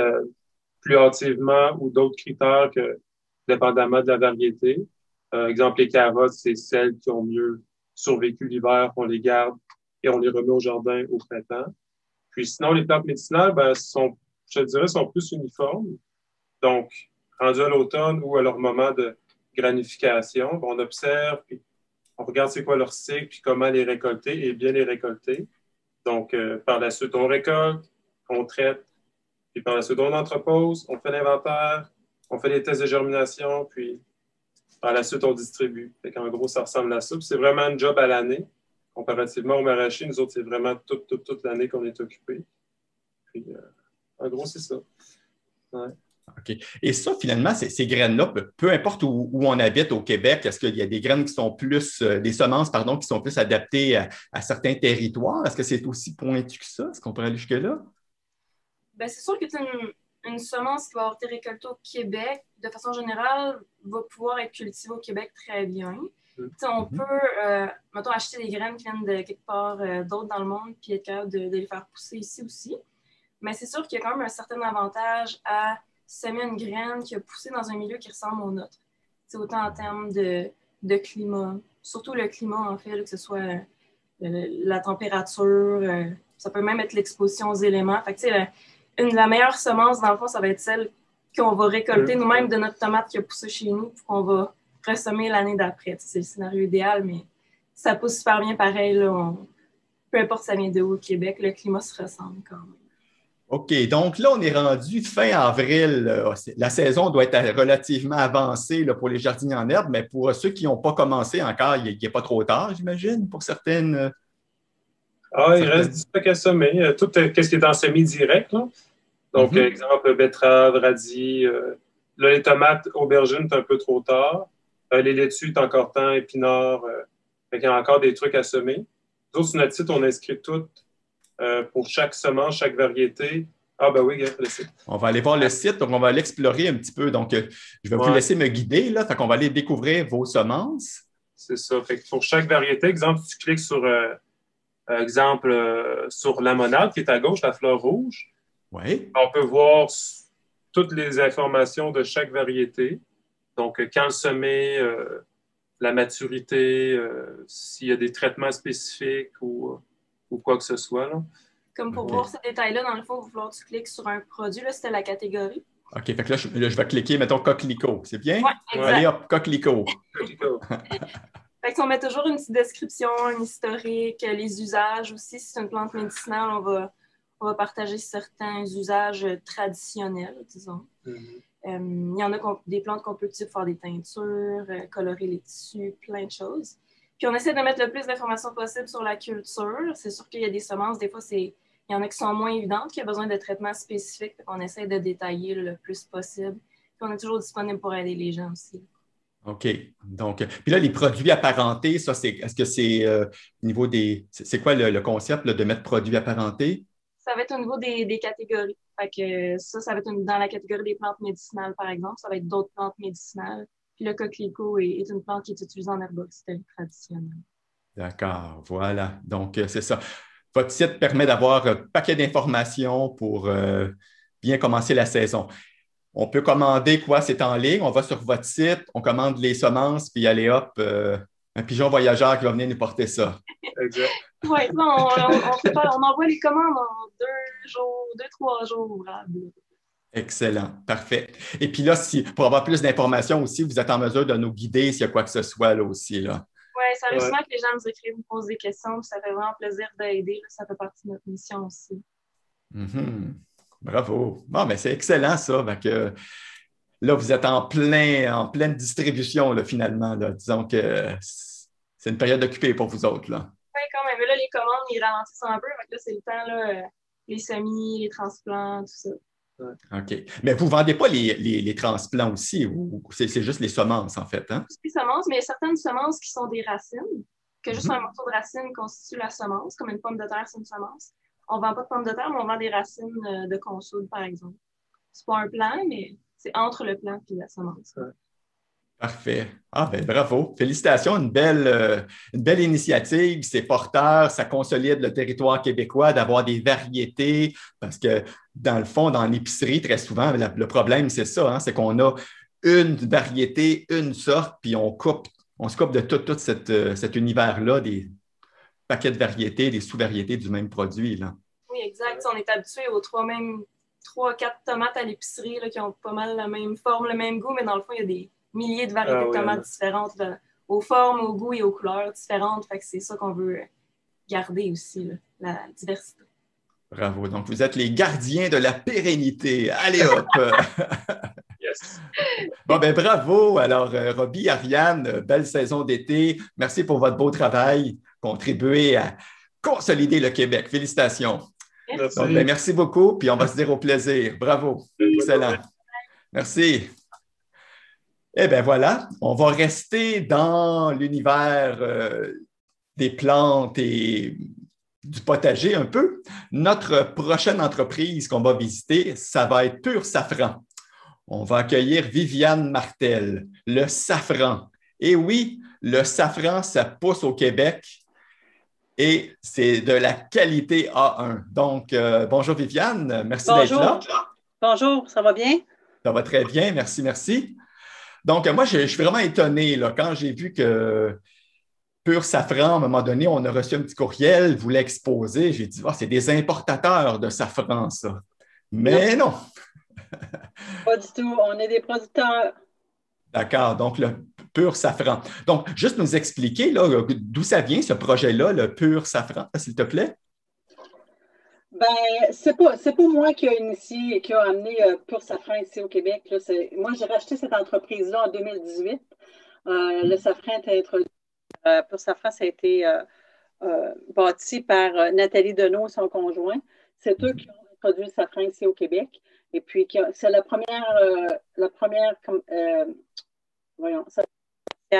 plus hâtivement ou d'autres critères que dépendamment de la variété. Exemple, les carottes, c'est celles qui ont mieux survécu l'hiver, on les garde et on les remet au jardin au printemps. Puis sinon, les plantes médicinales, je dirais, sont plus uniformes. Donc, rendues à l'automne ou à leur moment de granification, on observe, puis on regarde c'est quoi leur cycle, puis comment les récolter et bien les récolter. Donc, par la suite, on récolte, on traite, puis par la suite, on entrepose, on fait l'inventaire, on fait les tests de germination, puis par la suite, on distribue. Fait qu'en gros, ça ressemble à ça. Puis c'est vraiment un job à l'année. Comparativement au maraîcher, nous autres, c'est vraiment toute l'année qu'on est occupé. Puis, en gros, c'est ça. Ouais. OK. Et ça, finalement, ces graines-là, peu importe où on habite au Québec, est-ce qu'il y a des graines qui sont plus, des semences, pardon, qui sont plus adaptées à certains territoires? Est-ce que c'est aussi pointu que ça? Est-ce qu'on pourrait aller jusque-là? Ben, c'est sûr que une semence qui va avoir été récoltée au Québec, de façon générale, va pouvoir être cultivée au Québec très bien. On peut, mettons, acheter des graines qui viennent de quelque part d'autre dans le monde puis être capable de les faire pousser ici aussi. Mais c'est sûr qu'il y a quand même un certain avantage à semer une graine qui a poussé dans un milieu qui ressemble au nôtre. C'est autant en termes de climat, surtout le climat, en fait, que ce soit la température, ça peut même être l'exposition aux éléments. Fait que, la meilleure semence, dans le fond, ça va être celle qu'on va récolter nous-mêmes de notre tomate qui a poussé chez nous, puis qu'on va ressemer l'année d'après. C'est le scénario idéal, mais ça pousse super bien pareil. Là, peu importe ça vient de où au Québec, le climat se ressemble quand même. OK, donc là, on est rendu fin avril. La saison doit être relativement avancée là, pour les jardiniers en herbe, mais pour ceux qui n'ont pas commencé encore, il n'est pas trop tard, j'imagine, pour certaines. Il reste du stock à semer. Tout ce qui est en semi-direct. Là. Donc, exemple, betterave, radis. Là, les tomates, aubergines, c'est un peu trop tard. Les laitues, c'est encore temps, épinards. Il y a encore des trucs à semer. Nous autres, sur notre site, on inscrit tout. Pour chaque semence, chaque variété. Ah, ben oui, regarde le site. On va aller voir le site, donc on va l'explorer un petit peu. Donc, je vais vous laisser me guider, là. Fait qu'on va aller découvrir vos semences. C'est ça. Fait que pour chaque variété, exemple, tu cliques sur, sur la monade qui est à gauche, la fleur rouge. Oui. On peut voir toutes les informations de chaque variété. Donc, quand le semer, la maturité, s'il y a des traitements spécifiques ou quoi que ce soit. Là. Comme pour voir ces détails-là, dans le fond, il va falloir que tu cliques sur un produit. Là, c'était la catégorie. OK, fait que là, je vais cliquer, mettons, coquelicot. C'est bien? Oui, exact. Allez, hop, coquelicot. Fait qu'on met toujours une petite description, un historique, les usages aussi. Si c'est une plante médicinale, on va partager certains usages traditionnels, disons. Il y en a des plantes qu'on peut utiliser pour faire des teintures, colorer les tissus, plein de choses. Puis on essaie de mettre le plus d'informations possible sur la culture. C'est sûr qu'il y a des semences, des fois, il y en a qui sont moins évidentes, qui ont besoin de traitements spécifiques. On essaie de détailler le plus possible. Puis on est toujours disponible pour aider les gens aussi. OK. Donc, puis là, les produits apparentés, ça, est-ce que c'est au niveau des. C'est quoi le concept là, de mettre produits apparentés? Ça va être au niveau des catégories. Fait que ça va être dans la catégorie des plantes médicinales, par exemple. Ça va être d'autres plantes médicinales. Puis le coquelicot est une plante qui est utilisée en herboristerie traditionnelle. D'accord, voilà. Donc, c'est ça. Votre site permet d'avoir un paquet d'informations pour bien commencer la saison. On peut commander quoi? C'est en ligne. On va sur votre site, on commande les semences, puis allez hop, un pigeon voyageur qui va venir nous porter ça. Exact. Oui, on envoie les commandes en 2-3 jours ouvrables. Excellent, parfait. Et puis là, pour avoir plus d'informations aussi, vous êtes en mesure de nous guider s'il y a quoi que ce soit là aussi. Là. Oui, ça arrive Ouais. souvent que les gens nous écrivent, nous posent des questions, puis ça fait vraiment plaisir d'aider. Là. Ça fait partie de notre mission aussi. Mhm. Bravo. Bon, mais c'est excellent ça. Fait que, là, vous êtes en pleine distribution, là, finalement. Là. Disons que c'est une période occupée pour vous autres, là. Oui, quand même. Mais là, les commandes, ils ralentissent un peu. Fait que là, c'est le temps, là, les semis, les transplants, tout ça. OK. Mais vous ne vendez pas les transplants aussi, ou c'est juste les semences, en fait, hein? Tout ce qui est semences, mais il y a certaines semences qui sont des racines, que juste un Mhm. morceau de racine constitue la semence, comme une pomme de terre, c'est une semence. On ne vend pas de pommes de terre, mais on vend des racines de consoude, par exemple. C'est pas un plant, mais c'est entre le plant et la semence. Ouais. Parfait. Ah, ben bravo. Félicitations. Une belle initiative. C'est porteur, ça consolide le territoire québécois d'avoir des variétés parce que, dans le fond, dans l'épicerie, très souvent, le problème, c'est ça, hein, c'est qu'on a une variété, une sorte, puis on se coupe de tout cet univers-là, des paquets de variétés, des sous-variétés du même produit, là. Oui, exact. On est habitué aux quatre tomates à l'épicerie là, qui ont pas mal la même forme, le même goût, mais dans le fond, il y a des milliers de variétés de tomates différentes, là, aux formes, aux goûts et aux couleurs différentes. Fait que c'est ça qu'on veut garder aussi, là, la diversité. Bravo. Donc, vous êtes les gardiens de la pérennité. Allez hop! Yes. Bon, ben bravo. Alors, Roby, Ariane, belle saison d'été. Merci pour votre beau travail. Contribuer à consolider le Québec. Félicitations. Merci. Donc, ben, merci beaucoup, puis on va se dire au plaisir. Bravo. Excellent. Merci. Eh bien voilà, on va rester dans l'univers des plantes et du potager un peu. Notre prochaine entreprise qu'on va visiter, ça va être Pur Safran. On va accueillir Viviane Martel, le safran. Et oui, le safran, ça pousse au Québec et c'est de la qualité A1. Donc, bonjour Viviane, merci d'être là. Bonjour, ça va bien? Ça va très bien, merci, merci. Donc, moi, je suis vraiment étonné là, quand j'ai vu que Pur Safran, à un moment donné, on a reçu un petit courriel, voulait exposer. J'ai dit, c'est des importateurs de safran, ça. Mais non. Pas du tout. On est des producteurs. D'accord, donc le Pur Safran. Donc, juste nous expliquer là, d'où ça vient ce projet-là, le Pur Safran, s'il te plaît? Ben, c'est pas moi qui a initié, qui a amené Pur Safran ici au Québec. Là. Moi, j'ai racheté cette entreprise-là en 2018. Le safran était introduit. Pur Safran, ça a été bâti par Nathalie Deneau et son conjoint. C'est eux qui ont introduit le safran ici au Québec. Et puis, c'est la première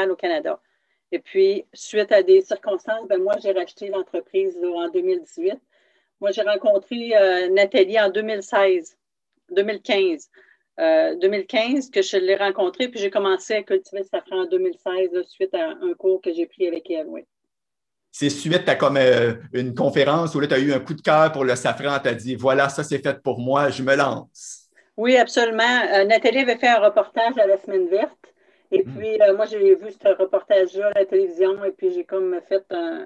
au Canada. Et puis, suite à des circonstances, ben, moi, j'ai racheté l'entreprise là, en 2018. Moi, j'ai rencontré Nathalie en 2015, que je l'ai rencontrée, puis j'ai commencé à cultiver le safran en 2016 là, suite à un cours que j'ai pris avec elle, oui. C'est suite à comme une conférence où là, tu as eu un coup de cœur pour le safran, tu as dit, voilà, ça c'est fait pour moi, je me lance. Oui, absolument. Nathalie avait fait un reportage à la Semaine verte. Et puis, moi, j'ai vu ce reportage-là à la télévision et puis j'ai comme fait un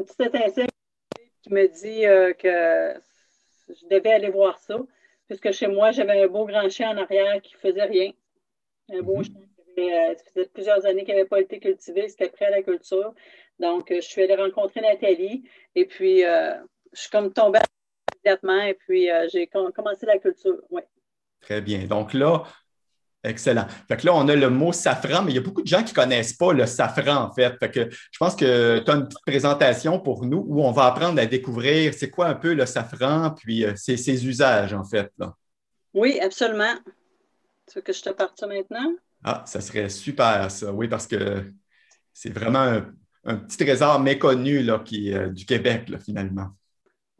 petit étincelle qui me dit que je devais aller voir ça. Puisque chez moi, j'avais un beau grand champ en arrière qui ne faisait rien. Un beau champ ça faisait plusieurs années qu'il n'avait pas été cultivé, c'était prêt à la culture. Donc, je suis allée rencontrer Nathalie et puis je suis comme tombée immédiatement et puis j'ai commencé la culture. Oui. Très bien. Donc là, excellent. Fait que là, on a le mot safran, mais il y a beaucoup de gens qui ne connaissent pas le safran, en fait. Fait que je pense que tu as une petite présentation pour nous où on va apprendre à découvrir c'est quoi un peu le safran, puis ses usages, en fait, là. Oui, absolument. Tu veux que je te parte ça maintenant? Ah, ça serait super, ça. Oui, parce que c'est vraiment un petit trésor méconnu là, du Québec, là, finalement.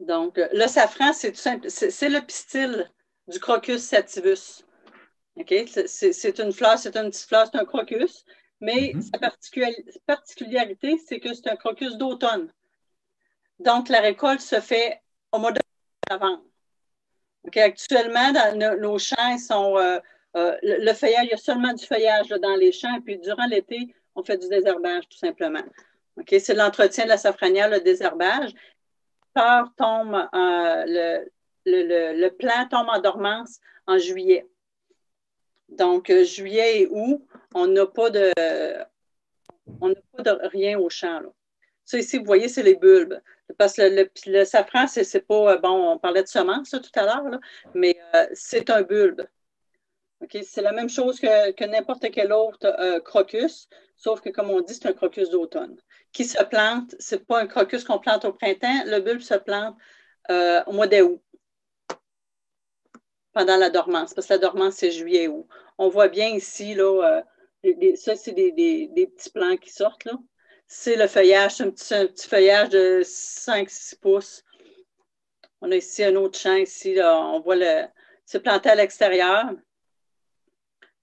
Donc, le safran, c'est tout simple. C'est le pistil du Crocus sativus. Okay? C'est une fleur, c'est une petite fleur, c'est un crocus, mais sa particularité, c'est que c'est un crocus d'automne. Donc, la récolte se fait au mois de novembre. Okay? Actuellement, dans nos champs, le feuillage, il y a seulement du feuillage là, dans les champs, puis durant l'été, on fait du désherbage, tout simplement. Okay? C'est l'entretien de la safranière, le désherbage. Le plant tombe en dormance en juillet. Donc, juillet et août, on n'a pas de On n'a pas de rien au champ, là. Ça, ici, vous voyez, c'est les bulbes. Parce que le safran, c'est pas... Bon, on parlait de semences tout à l'heure, mais c'est un bulbe. Okay? C'est la même chose que n'importe quel autre crocus, sauf que, comme on dit, c'est un crocus d'automne. Qui se plante, c'est pas un crocus qu'on plante au printemps, le bulbe se plante au mois d'août, pendant la dormance, parce que la dormance, c'est juillet-août. On voit bien ici, là, ça, c'est des petits plants qui sortent, là. C'est le feuillage, c'est un petit feuillage de 5-6 pouces. On a ici un autre champ, ici, là, on voit c'est planté à l'extérieur.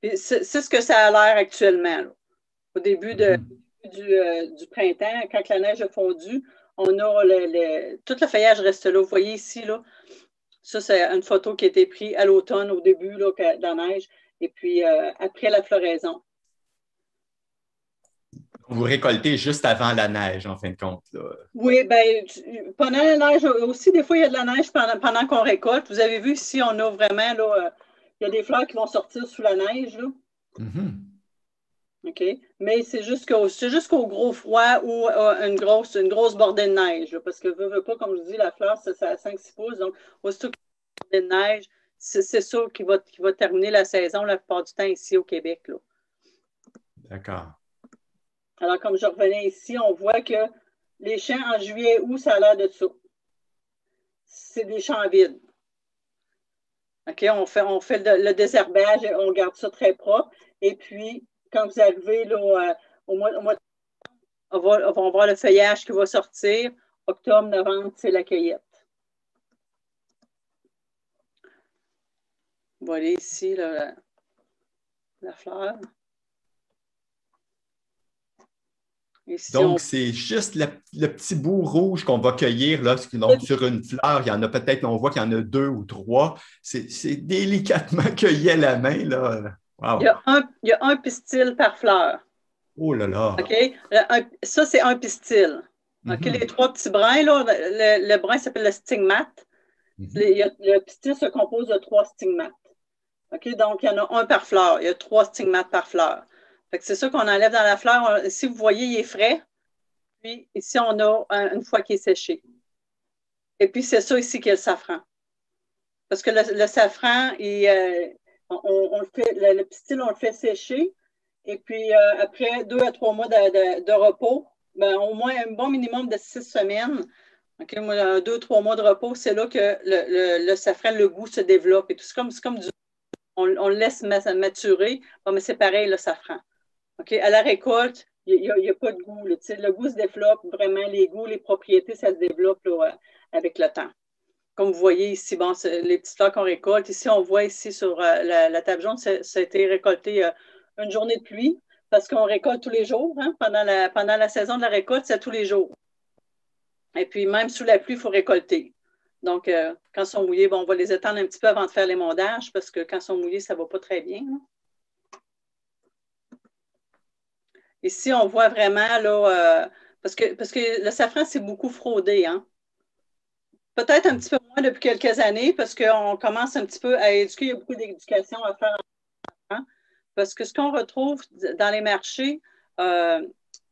C'est ce que ça a l'air actuellement, là. Au début du printemps, quand la neige a fondu, on a tout le feuillage reste là. Vous voyez ici, là, ça, c'est une photo qui a été prise à l'automne, au début là, de la neige, et puis après la floraison. Vous récoltez juste avant la neige, en fin de compte, là. Oui, bien, pendant la neige aussi, des fois, il y a de la neige pendant qu'on récolte. Vous avez vu ici, on a vraiment, là, il y a des fleurs qui vont sortir sous la neige, là. OK? Mais c'est jusqu'au gros froid ou une grosse bordée de neige, là, parce que veut pas, comme je dis, la fleur, c'est à 5-6 pouces. Donc, aussitôt qu'il y a une bordée de neige, c'est ça qui va terminer la saison la plupart du temps ici au Québec, là. D'accord. Alors, comme je revenais ici, on voit que les champs en juillet-août, ça a l'air de ça. C'est des champs vides. OK? On fait le désherbage et on garde ça très propre. Et puis, quand vous arrivez là, au mois on va voir le feuillage qui va sortir. Octobre, novembre, c'est la cueillette. Vous voyez ici là, la fleur. Ici, donc, c'est juste le petit bout rouge qu'on va cueillir là, donc, sur une fleur. Il y en a peut-être, on voit qu'il y en a 2 ou 3. C'est délicatement cueilli à la main, là. Wow. Il y a un pistil par fleur. Oh là là. OK? Ça, c'est un pistil. OK? Les 3 petits brins, là, le brin s'appelle le stigmate. Le pistil se compose de 3 stigmates. OK? Donc, il y en a un par fleur. Il y a 3 stigmates par fleur. C'est ça qu'on enlève dans la fleur. Si vous voyez, il est frais. Puis ici, on a une fois qu'il est séché. Et puis, c'est ça ici qui est le safran. Parce que le safran, on le fait, le pistil, on le fait sécher. Et puis, après 2 à 3 mois de repos, ben, au moins un bon minimum de 6 semaines, okay, 2-3 mois de repos, c'est là que le safran, le goût se développe. Et tout, c'est comme on le laisse maturer. Bon, mais c'est pareil, le safran. Okay? À la récolte, il n'y a pas de goût. Là, le goût se développe vraiment, les goûts, les propriétés, ça se développe là, avec le temps. Comme vous voyez ici, bon, les petites fleurs qu'on récolte. Ici, on voit ici sur la table jaune, ça a été récolté une journée de pluie parce qu'on récolte tous les jours. Hein? Pendant la saison de la récolte, c'est tous les jours. Et puis, même sous la pluie, il faut récolter. Donc, quand ils sont mouillés, bon, on va les étendre un petit peu avant de faire l'émontage parce que quand ils sont mouillés, ça ne va pas très bien. Hein? Ici, on voit vraiment, là, parce que le safran, c'est beaucoup fraudé. Hein? Peut-être un petit peu moins depuis quelques années parce qu'on commence un petit peu à éduquer. Il y a beaucoup d'éducation à faire en safran. Parce que ce qu'on retrouve dans les marchés,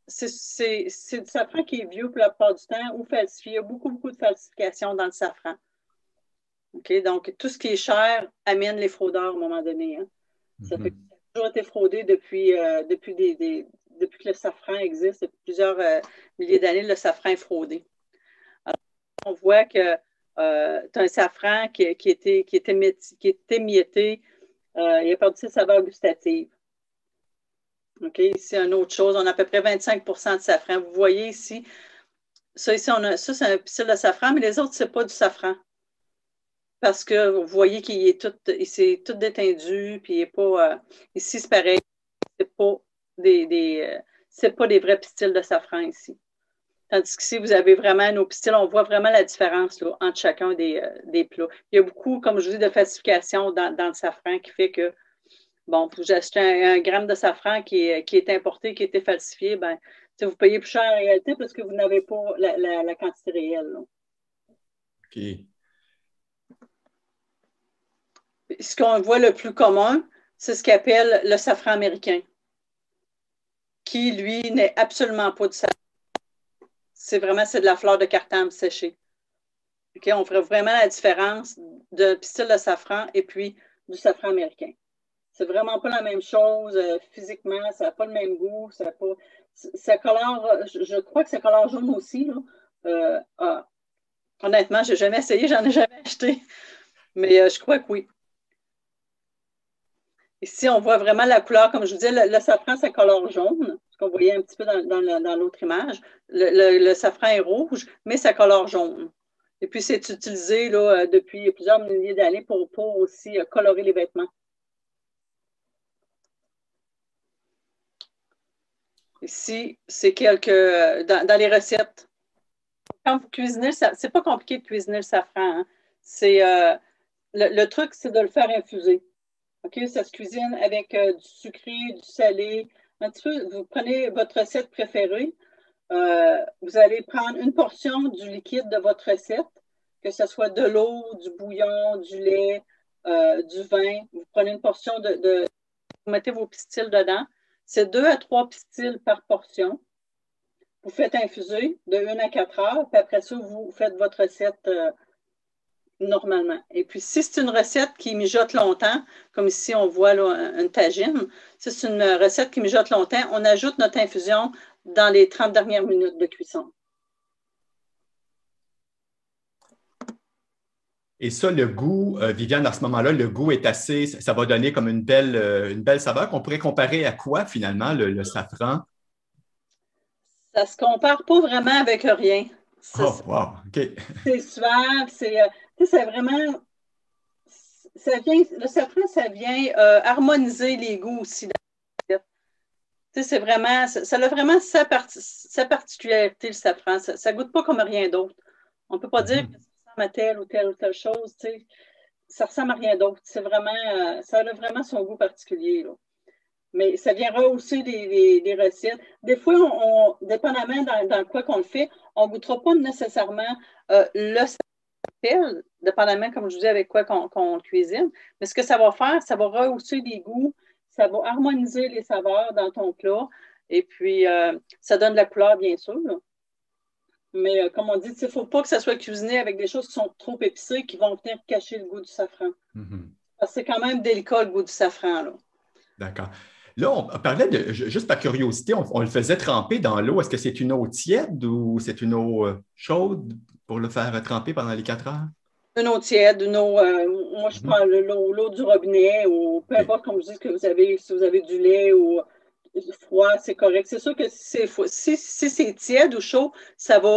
c'est du safran qui est vieux pour la plupart du temps ou falsifié. Il y a beaucoup, beaucoup de falsifications dans le safran. Okay? Donc, tout ce qui est cher amène les fraudeurs à un moment donné. Hein? Ça fait que ça a toujours été fraudé depuis que le safran existe, depuis plusieurs milliers d'années, le safran est fraudé. Alors, on voit que tu as un safran qui était mietté, il a perdu ses saveurs gustatives. OK, ici, une autre chose, on a à peu près 25 de safran. Vous voyez ici, ça c'est un pistil de safran, mais les autres, ce n'est pas du safran. Parce que vous voyez qu'il s'est tout détendu, puis il n'est pas. Ici, c'est pareil. C'est pas des vrais pistils de safran ici. Tandis qu'ici, vous avez vraiment nos pistils, on voit vraiment la différence là, entre chacun des plats. Il y a beaucoup, comme je vous dis, de falsification dans le safran qui fait que, bon, vous achetez un gramme de safran qui est importé, qui a été falsifié, ben, vous payez plus cher en réalité parce que vous n'avez pas la quantité réelle. Là. OK. Ce qu'on voit le plus commun, c'est ce qu'on appelle le safran américain, qui, lui, n'est absolument pas du safran. C'est de la fleur de cartame séchée. Okay? On ferait vraiment la différence d'un pistil de safran et puis du safran américain. C'est vraiment pas la même chose physiquement, ça n'a pas le même goût, ça colore, je crois que ça colore jaune aussi. Là. Honnêtement, je n'ai jamais essayé, j'en ai jamais acheté, mais je crois que oui. Ici, on voit vraiment la couleur, comme je vous disais, le safran, ça colore jaune, ce qu'on voyait un petit peu dans l'autre image. Le safran est rouge, mais ça colore jaune. Et puis, c'est utilisé là, depuis plusieurs milliers d'années pour aussi colorer les vêtements. Ici, c'est dans les recettes. Quand vous cuisinez, c'est pas compliqué de cuisiner le safran. Hein. Le truc, c'est de le faire infuser. Okay? Ça se cuisine avec du sucré, du salé. Un petit peu, vous prenez votre recette préférée. Vous allez prendre une portion du liquide de votre recette, que ce soit de l'eau, du bouillon, du lait, du vin. Vous prenez une portion vous mettez vos pistils dedans. C'est 2 à 3 pistils par portion. Vous faites infuser de 1 à 4 heures, puis après ça, vous faites votre recette normalement. Et puis, si c'est une recette qui mijote longtemps, comme ici, on voit là, une tagine, si c'est une recette qui mijote longtemps, on ajoute notre infusion dans les 30 dernières minutes de cuisson. Et ça, le goût, Viviane, à ce moment-là, le goût est assez, ça va donner comme une belle saveur qu'on pourrait comparer à quoi, finalement, le safran? Ça se compare pas vraiment avec rien. Oh, wow, OK. C'est suave, c'est vraiment, le safran, ça vient harmoniser les goûts aussi. C'est vraiment, ça a vraiment sa particularité, le safran. Ça goûte pas comme rien d'autre. On ne peut pas dire que ça ressemble à telle ou telle chose. Ça ressemble à rien d'autre. C'est vraiment, ça a vraiment son goût particulier. Là. Mais ça vient rehausser les recettes. Des fois, dépendamment dans quoi qu'on le fait, on ne goûtera pas nécessairement le safran, dépendamment, comme je vous dis, avec quoi qu'on le cuisine. Mais ce que ça va faire, ça va rehausser les goûts, ça va harmoniser les saveurs dans ton plat. Et puis, ça donne de la couleur, bien sûr. Là. Mais comme on dit, il ne faut pas que ça soit cuisiné avec des choses qui sont trop épicées qui vont venir cacher le goût du safran. Parce que c'est quand même délicat, le goût du safran. Là. D'accord. Là, on parlait juste par curiosité, on le faisait tremper dans l'eau. Est-ce que c'est une eau tiède ou c'est une eau chaude pour le faire tremper pendant les 4 heures? Une eau tiède, une eau, moi je prends l'eau du robinet ou peu importe, comme je dis, que vous avez, si vous avez du lait ou froid, c'est correct. C'est sûr que si c'est tiède ou chaud,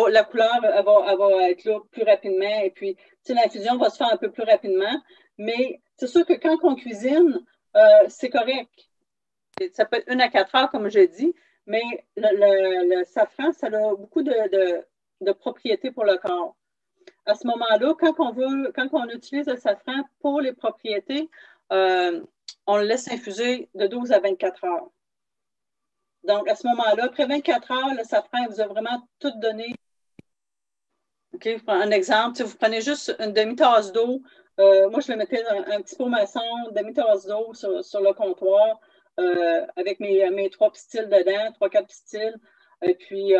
la couleur elle va être là plus rapidement et puis l'infusion va se faire un peu plus rapidement. Mais c'est sûr que quand on cuisine, c'est correct. Ça peut être 1 à 4 heures, comme je dis, mais le safran, ça a beaucoup de propriétés pour le corps. À ce moment-là, quand on utilise le safran pour les propriétés, on le laisse infuser de 12 à 24 heures. Donc, à ce moment-là, après 24 heures, le safran vous a vraiment tout donné. OK, je prends un exemple. Vous prenez juste une demi-tasse d'eau. Moi, je le mettais dans un petit pot maçon, une demi-tasse d'eau sur le comptoir avec mes 3 pistils dedans, 3-4 pistils. Et puis,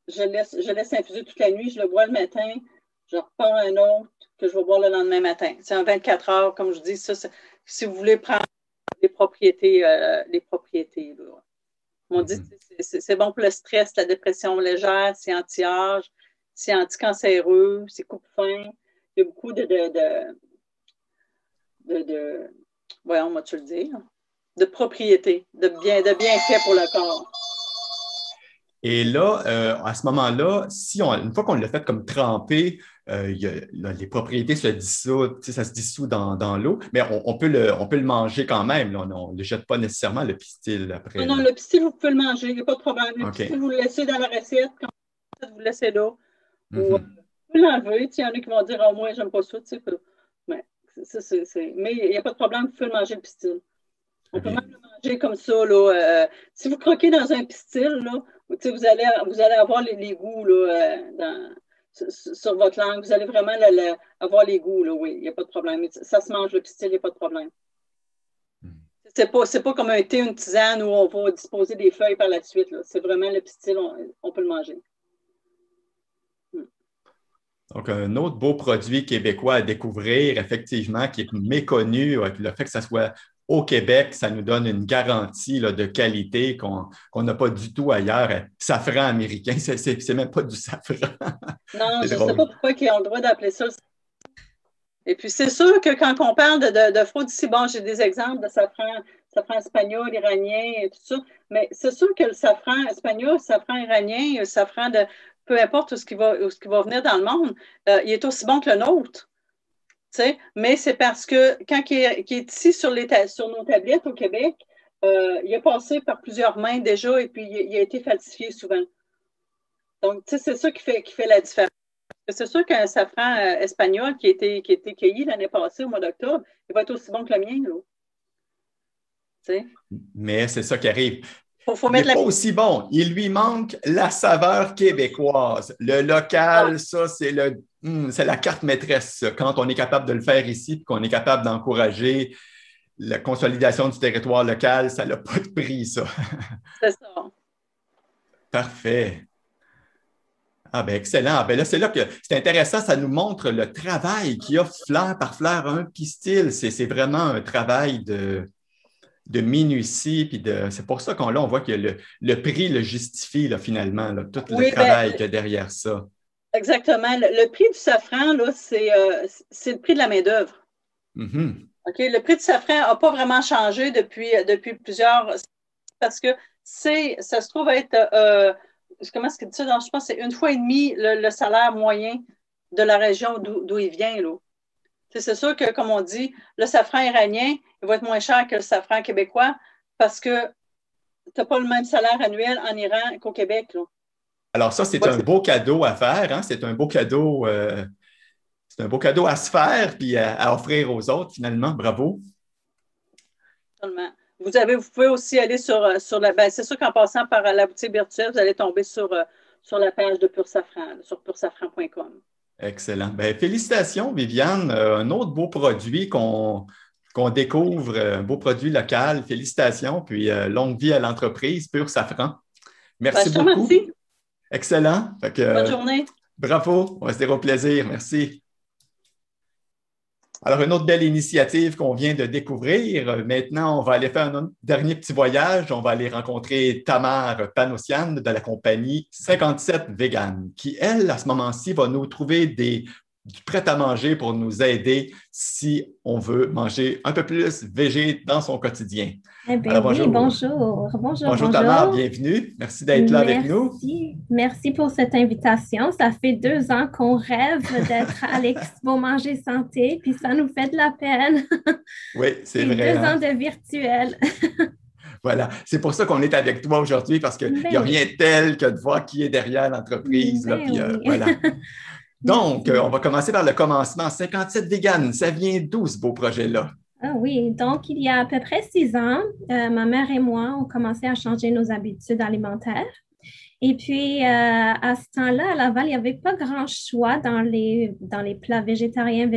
je laisse infuser toute la nuit. Je le bois le matin. Je repars un autre que je vais boire le lendemain matin. C'est un 24 heures, comme je dis. Ça, si vous voulez prendre les propriétés. Là. On dit que c'est bon pour le stress, la dépression légère, c'est anti-âge, c'est anti-cancéreux, c'est coupe-faim. Il y a beaucoup voyons, moi tu le dire, de propriétés, de bienfaits pour le corps. Et là, à ce moment-là, une fois qu'on l'a fait comme tremper, les propriétés se dissouent, ça se dissout dans l'eau, mais on peut le manger quand même. Là, on ne le jette pas nécessairement, le pistil, après. Non, le pistil, vous pouvez le manger, il n'y a pas de problème. Le pistil, vous le laissez dans la recette, quand vous le laissez là. Ou, vous pouvez l'enlever. Il y en a qui vont dire, moi, j'aime pas ça. Mais il n'y a pas de problème, vous pouvez le manger, le pistil. On peut même le manger comme ça. Là, si vous croquez dans un pistil, là, vous allez avoir les goûts là, sur votre langue. Vous allez vraiment avoir les goûts. Là, oui, il n'y a pas de problème. Ça se mange le pistil, il n'y a pas de problème. c'est pas comme un thé, une tisane où on va disposer des feuilles par la suite. C'est vraiment le pistil, on peut le manger. Donc, un autre beau produit québécois à découvrir, effectivement, qui est méconnu, le fait que ça soit au Québec, ça nous donne une garantie là, de qualité qu'on n'a pas du tout ailleurs. Safran américain, c'est même pas du safran. Non, je ne sais pas pourquoi ils ont le droit d'appeler ça. Et puis, c'est sûr que quand on parle de fraude ici, bon, j'ai des exemples de safran espagnol, iranien et tout ça, mais c'est sûr que le safran espagnol, le safran iranien, le safran de peu importe où ce qui va venir dans le monde, il est aussi bon que le nôtre. Mais c'est parce que quand il est ici sur nos tablettes au Québec, il est passé par plusieurs mains déjà et puis il a été falsifié souvent. Donc, c'est ça qui fait la différence. C'est sûr qu'un safran espagnol qui a été cueilli l'année passée au mois d'octobre, il va être aussi bon que le mien. Là. Mais c'est ça qui arrive. Faut il n'est pas aussi bon. Il lui manque la saveur québécoise. Le local, ça, c'est la carte maîtresse. Ça. Quand on est capable de le faire ici et qu'on est capable d'encourager la consolidation du territoire local, ça n'a pas de prix, ça. C'est ça. Parfait. Ah ben excellent. Ben là, c'est là que c'est intéressant, ça nous montre le travail qu'il y a fleur par fleur, un pistil. C'est vraiment un travail de minutie, puis c'est pour ça on voit que le prix le justifie là, finalement, là, tout le travail qu'il y a derrière ça. Exactement. Le prix du safran, là, c'est le prix de la main-d'œuvre. Mm-hmm. OK? Le prix du safran n'a pas vraiment changé depuis plusieurs. Parce que ça se trouve être comment est-ce que tu dis ça? Je pense que c'est 1,5 fois le salaire moyen de la région d'où il vient, là. C'est sûr que, comme on dit, le safran iranien, il va être moins cher que le safran québécois parce que tu n'as pas le même salaire annuel en Iran qu'au Québec. Là. Alors ça, c'est un beau cadeau à faire. Hein? C'est un beau cadeau à se faire puis à offrir aux autres, finalement. Bravo. Totalement. Vous pouvez aussi aller sur la... c'est sûr qu'en passant par la boutique virtuelle, vous allez tomber sur la page de Pur Safran, sur pursafran.com. Excellent. Bien, félicitations, Viviane. Un autre beau produit qu'on découvre, un beau produit local. Félicitations. Puis longue vie à l'entreprise Pur Safran. Merci beaucoup. Merci. Excellent. Bonne journée. Bravo. On va se dire au plaisir. Merci. Alors, une autre belle initiative qu'on vient de découvrir. Maintenant, on va aller faire un dernier petit voyage. On va aller rencontrer Tamar Panossian de la compagnie 57 Vegan, qui, elle, à ce moment-ci, va nous trouver du prêt-à-manger pour nous aider si on veut manger un peu plus végé dans son quotidien. Eh bien, bonjour. Bonjour. Bonjour Tamar, bienvenue. Merci d'être là avec nous. Merci pour cette invitation. Ça fait 2 ans qu'on rêve d'être à l'Expo Manger Santé, puis ça nous fait de la peine. Oui, c'est vrai. 2 ans de virtuel. Voilà, c'est pour ça qu'on est avec toi aujourd'hui, parce qu'il n'y a rien tel que de voir qui est derrière l'entreprise. Voilà. Donc, on va commencer par le commencement. 57 Vegan, ça vient d'où ce beau projet-là? Ah oui, donc il y a à peu près 6 ans, ma mère et moi, on commencé à changer nos habitudes alimentaires. Et puis, à ce temps-là, à Laval, il n'y avait pas grand choix dans les plats végétariens.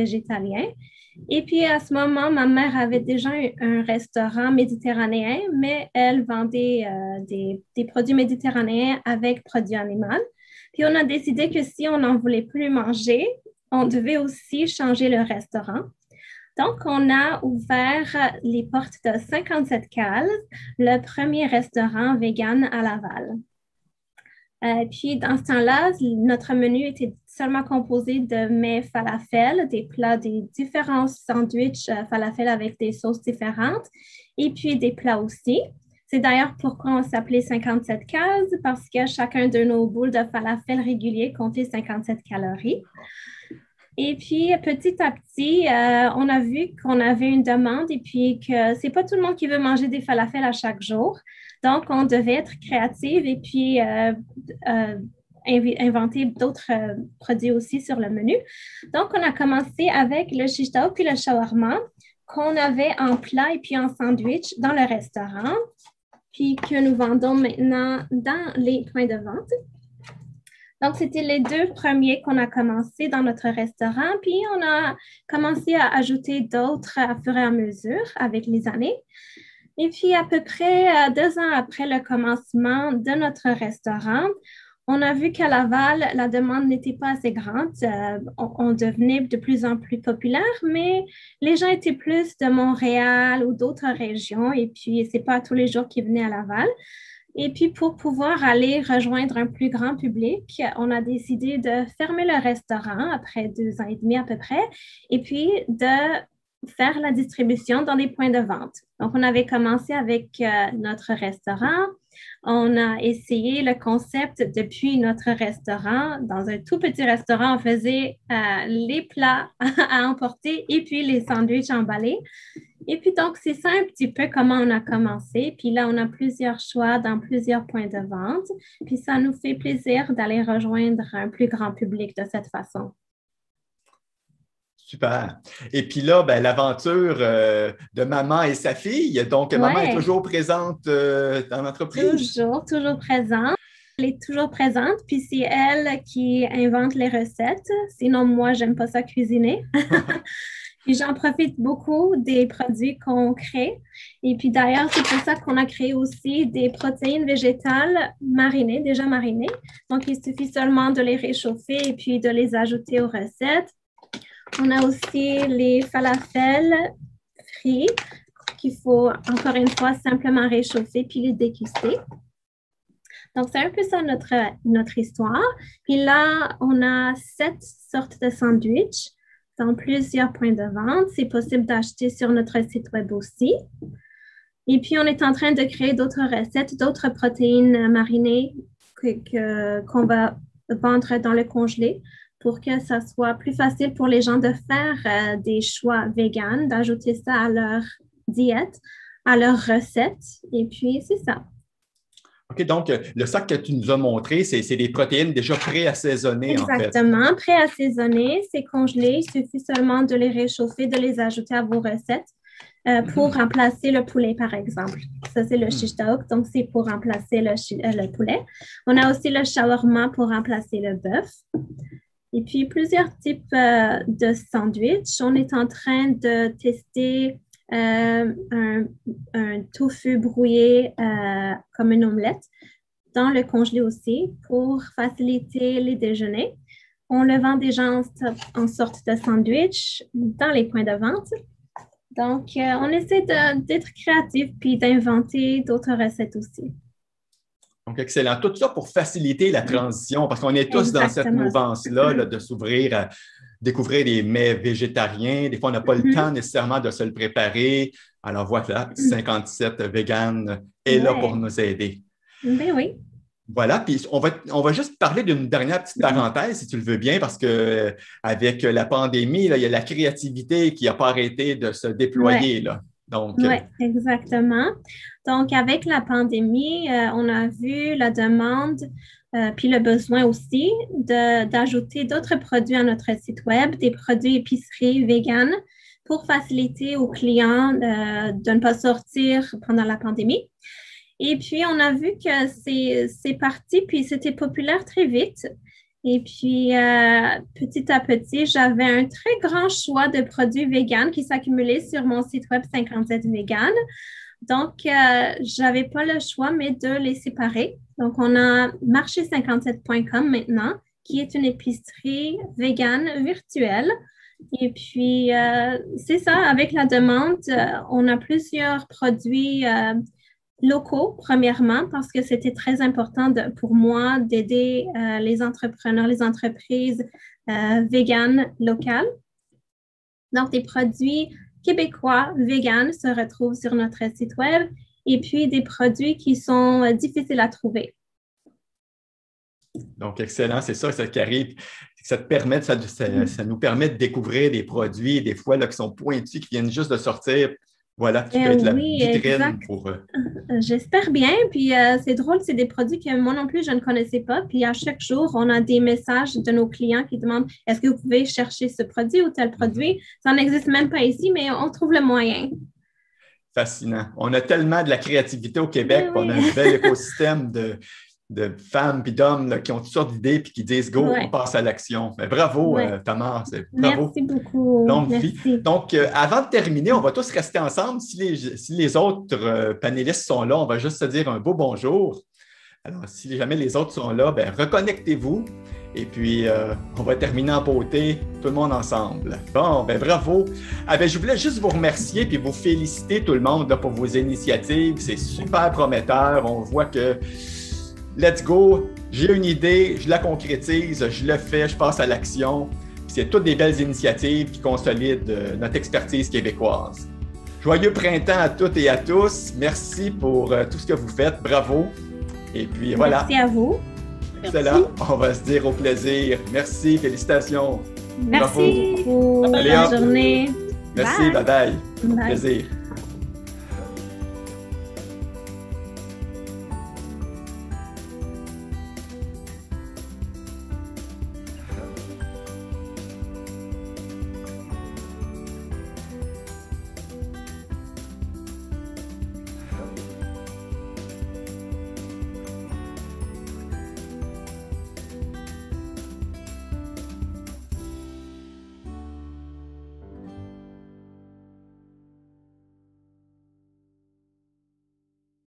Et puis, à ce moment, ma mère avait déjà un restaurant méditerranéen, mais elle vendait des produits méditerranéens avec produits animaux. Puis, on a décidé que si on n'en voulait plus manger, on devait aussi changer le restaurant. Donc, on a ouvert les portes de 57 Cases, le premier restaurant vegan à Laval. Puis, dans ce temps-là, notre menu était seulement composé de mets falafel, des différents sandwichs falafel avec des sauces différentes, et puis des plats aussi. C'est d'ailleurs pourquoi on s'appelait 57 Cases, parce que chacun de nos boules de falafel réguliers comptait 57 calories. Et puis, petit à petit, on a vu qu'on avait une demande et puis que c'est pas tout le monde qui veut manger des falafels à chaque jour. Donc, on devait être créative et puis inventer d'autres produits aussi sur le menu. Donc, on a commencé avec le shish tao puis le shawarma qu'on avait en plat et puis en sandwich dans le restaurant, puis que nous vendons maintenant dans les points de vente. Donc, c'était les 2 premiers qu'on a commencé dans notre restaurant, puis on a commencé à ajouter d'autres à fur et à mesure avec les années. Et puis, à peu près 2 ans après le commencement de notre restaurant, on a vu qu'à Laval, la demande n'était pas assez grande. On devenait de plus en plus populaire, mais les gens étaient plus de Montréal ou d'autres régions. Et puis, ce n'est pas tous les jours qu'ils venaient à Laval. Et puis, pour pouvoir aller rejoindre un plus grand public, on a décidé de fermer le restaurant après 2 ans et demi à peu près, et puis de faire la distribution dans des points de vente. Donc, on avait commencé avec notre restaurant. On a essayé le concept depuis notre restaurant. Dans un tout petit restaurant, on faisait les plats à emporter et puis les sandwichs emballés. Et puis, donc, c'est ça un petit peu comment on a commencé. Puis là, on a plusieurs choix dans plusieurs points de vente. Puis, ça nous fait plaisir d'aller rejoindre un plus grand public de cette façon. Super. Et puis là, ben, l'aventure de maman et sa fille. Donc, maman est toujours présente dans l'entreprise? Toujours présente. Elle est toujours présente, puis c'est elle qui invente les recettes. Sinon, moi, j'aime pas ça cuisiner. Puis j'en profite beaucoup des produits qu'on crée. Et puis d'ailleurs, c'est pour ça qu'on a créé aussi des protéines végétales marinées, déjà marinées. Donc, il suffit seulement de les réchauffer et puis de les ajouter aux recettes. On a aussi les falafels frits qu'il faut, encore une fois, simplement réchauffer puis les déguster. Donc, c'est un peu ça notre histoire. Puis là, on a 7 sortes de sandwichs dans plusieurs points de vente. C'est possible d'acheter sur notre site web aussi. Et puis, on est en train de créer d'autres recettes, d'autres protéines marinées qu'on va vendre dans le congelé pour que ça soit plus facile pour les gens de faire des choix véganes, d'ajouter ça à leur diète, à leur recette. Et puis, c'est ça. OK, donc le sac que tu nous as montré, c'est des protéines déjà pré-assaisonnées, en fait. Exactement, pré-assaisonnées, c'est congelé. Il suffit seulement de les réchauffer, de les ajouter à vos recettes pour remplacer le poulet, par exemple. Ça, c'est le shish taouk, donc c'est pour remplacer le poulet. On a aussi le shawarma pour remplacer le bœuf. Et puis, plusieurs types de sandwichs. On est en train de tester un tofu brouillé comme une omelette dans le congelé aussi pour faciliter les déjeuners. On le vend déjà en sorte de sandwich dans les points de vente. Donc, on essaie d'être créatif puis d'inventer d'autres recettes aussi. Donc, excellent. Tout ça pour faciliter la transition, parce qu'on est tous dans cette mouvance-là là, de s'ouvrir à découvrir des mets végétariens. Des fois, on n'a pas le temps nécessairement de se le préparer. Alors, voilà, 57 Vegan est là pour nous aider. Ben oui. Voilà, puis on va juste parler d'une dernière petite parenthèse, si tu le veux bien, parce que avec la pandémie, là, il y a la créativité qui n'a pas arrêté de se déployer. Là. Oui, exactement. Donc, avec la pandémie, on a vu la demande puis le besoin aussi d'ajouter d'autres produits à notre site web, des produits épicerie vegan pour faciliter aux clients de ne pas sortir pendant la pandémie. Et puis, on a vu que c'est parti, puis c'était populaire très vite. Et puis, petit à petit, j'avais un très grand choix de produits véganes qui s'accumulaient sur mon site web 57 Vegan. Donc, je n'avais pas le choix, mais de les séparer. Donc, on a marché57.com maintenant, qui est une épicerie végane virtuelle. Et puis, c'est ça, avec la demande, on a plusieurs produits locaux, premièrement, parce que c'était très important pour moi d'aider les entrepreneurs, les entreprises véganes locales. Donc, des produits québécois véganes se retrouvent sur notre site web et puis des produits qui sont difficiles à trouver. Donc, excellent, c'est ça qui arrive. Ça nous permet de découvrir des produits, des fois là, qui sont pointus, qui viennent juste de sortir. Voilà, qui peut être la vitrine pour eux. J'espère bien. Puis c'est drôle, c'est des produits que moi non plus, je ne connaissais pas. Puis à chaque jour, on a des messages de nos clients qui demandent « Est-ce que vous pouvez chercher ce produit ou tel produit? » Ça n'existe même pas ici, mais on trouve le moyen. Fascinant. On a tellement de la créativité au Québec, on a un bel écosystème de femmes et d'hommes là, qui ont toutes sortes d'idées et qui disent « Go, on passe à l'action ». Bravo, Tamar. Bravo. Merci beaucoup. Longue Merci. vie. Donc, avant de terminer, on va tous rester ensemble. Si les autres panélistes sont là, on va juste se dire un beau bonjour. Alors, si jamais les autres sont là, ben, reconnectez-vous. Et puis, on va terminer en beauté, tout le monde ensemble. Bon, ben bravo. Je voulais juste vous remercier puis vous féliciter tout le monde là, pour vos initiatives. C'est super prometteur. On voit que, let's go, j'ai une idée, je la concrétise, je le fais, je passe à l'action. C'est toutes des belles initiatives qui consolident notre expertise québécoise. Joyeux printemps à toutes et à tous. Merci pour tout ce que vous faites. Bravo. Et puis, voilà. Merci à vous. Excellent. On va se dire au plaisir. Merci, félicitations. Merci beaucoup. Bonne journée. Merci, bye bye. Bye. Plaisir.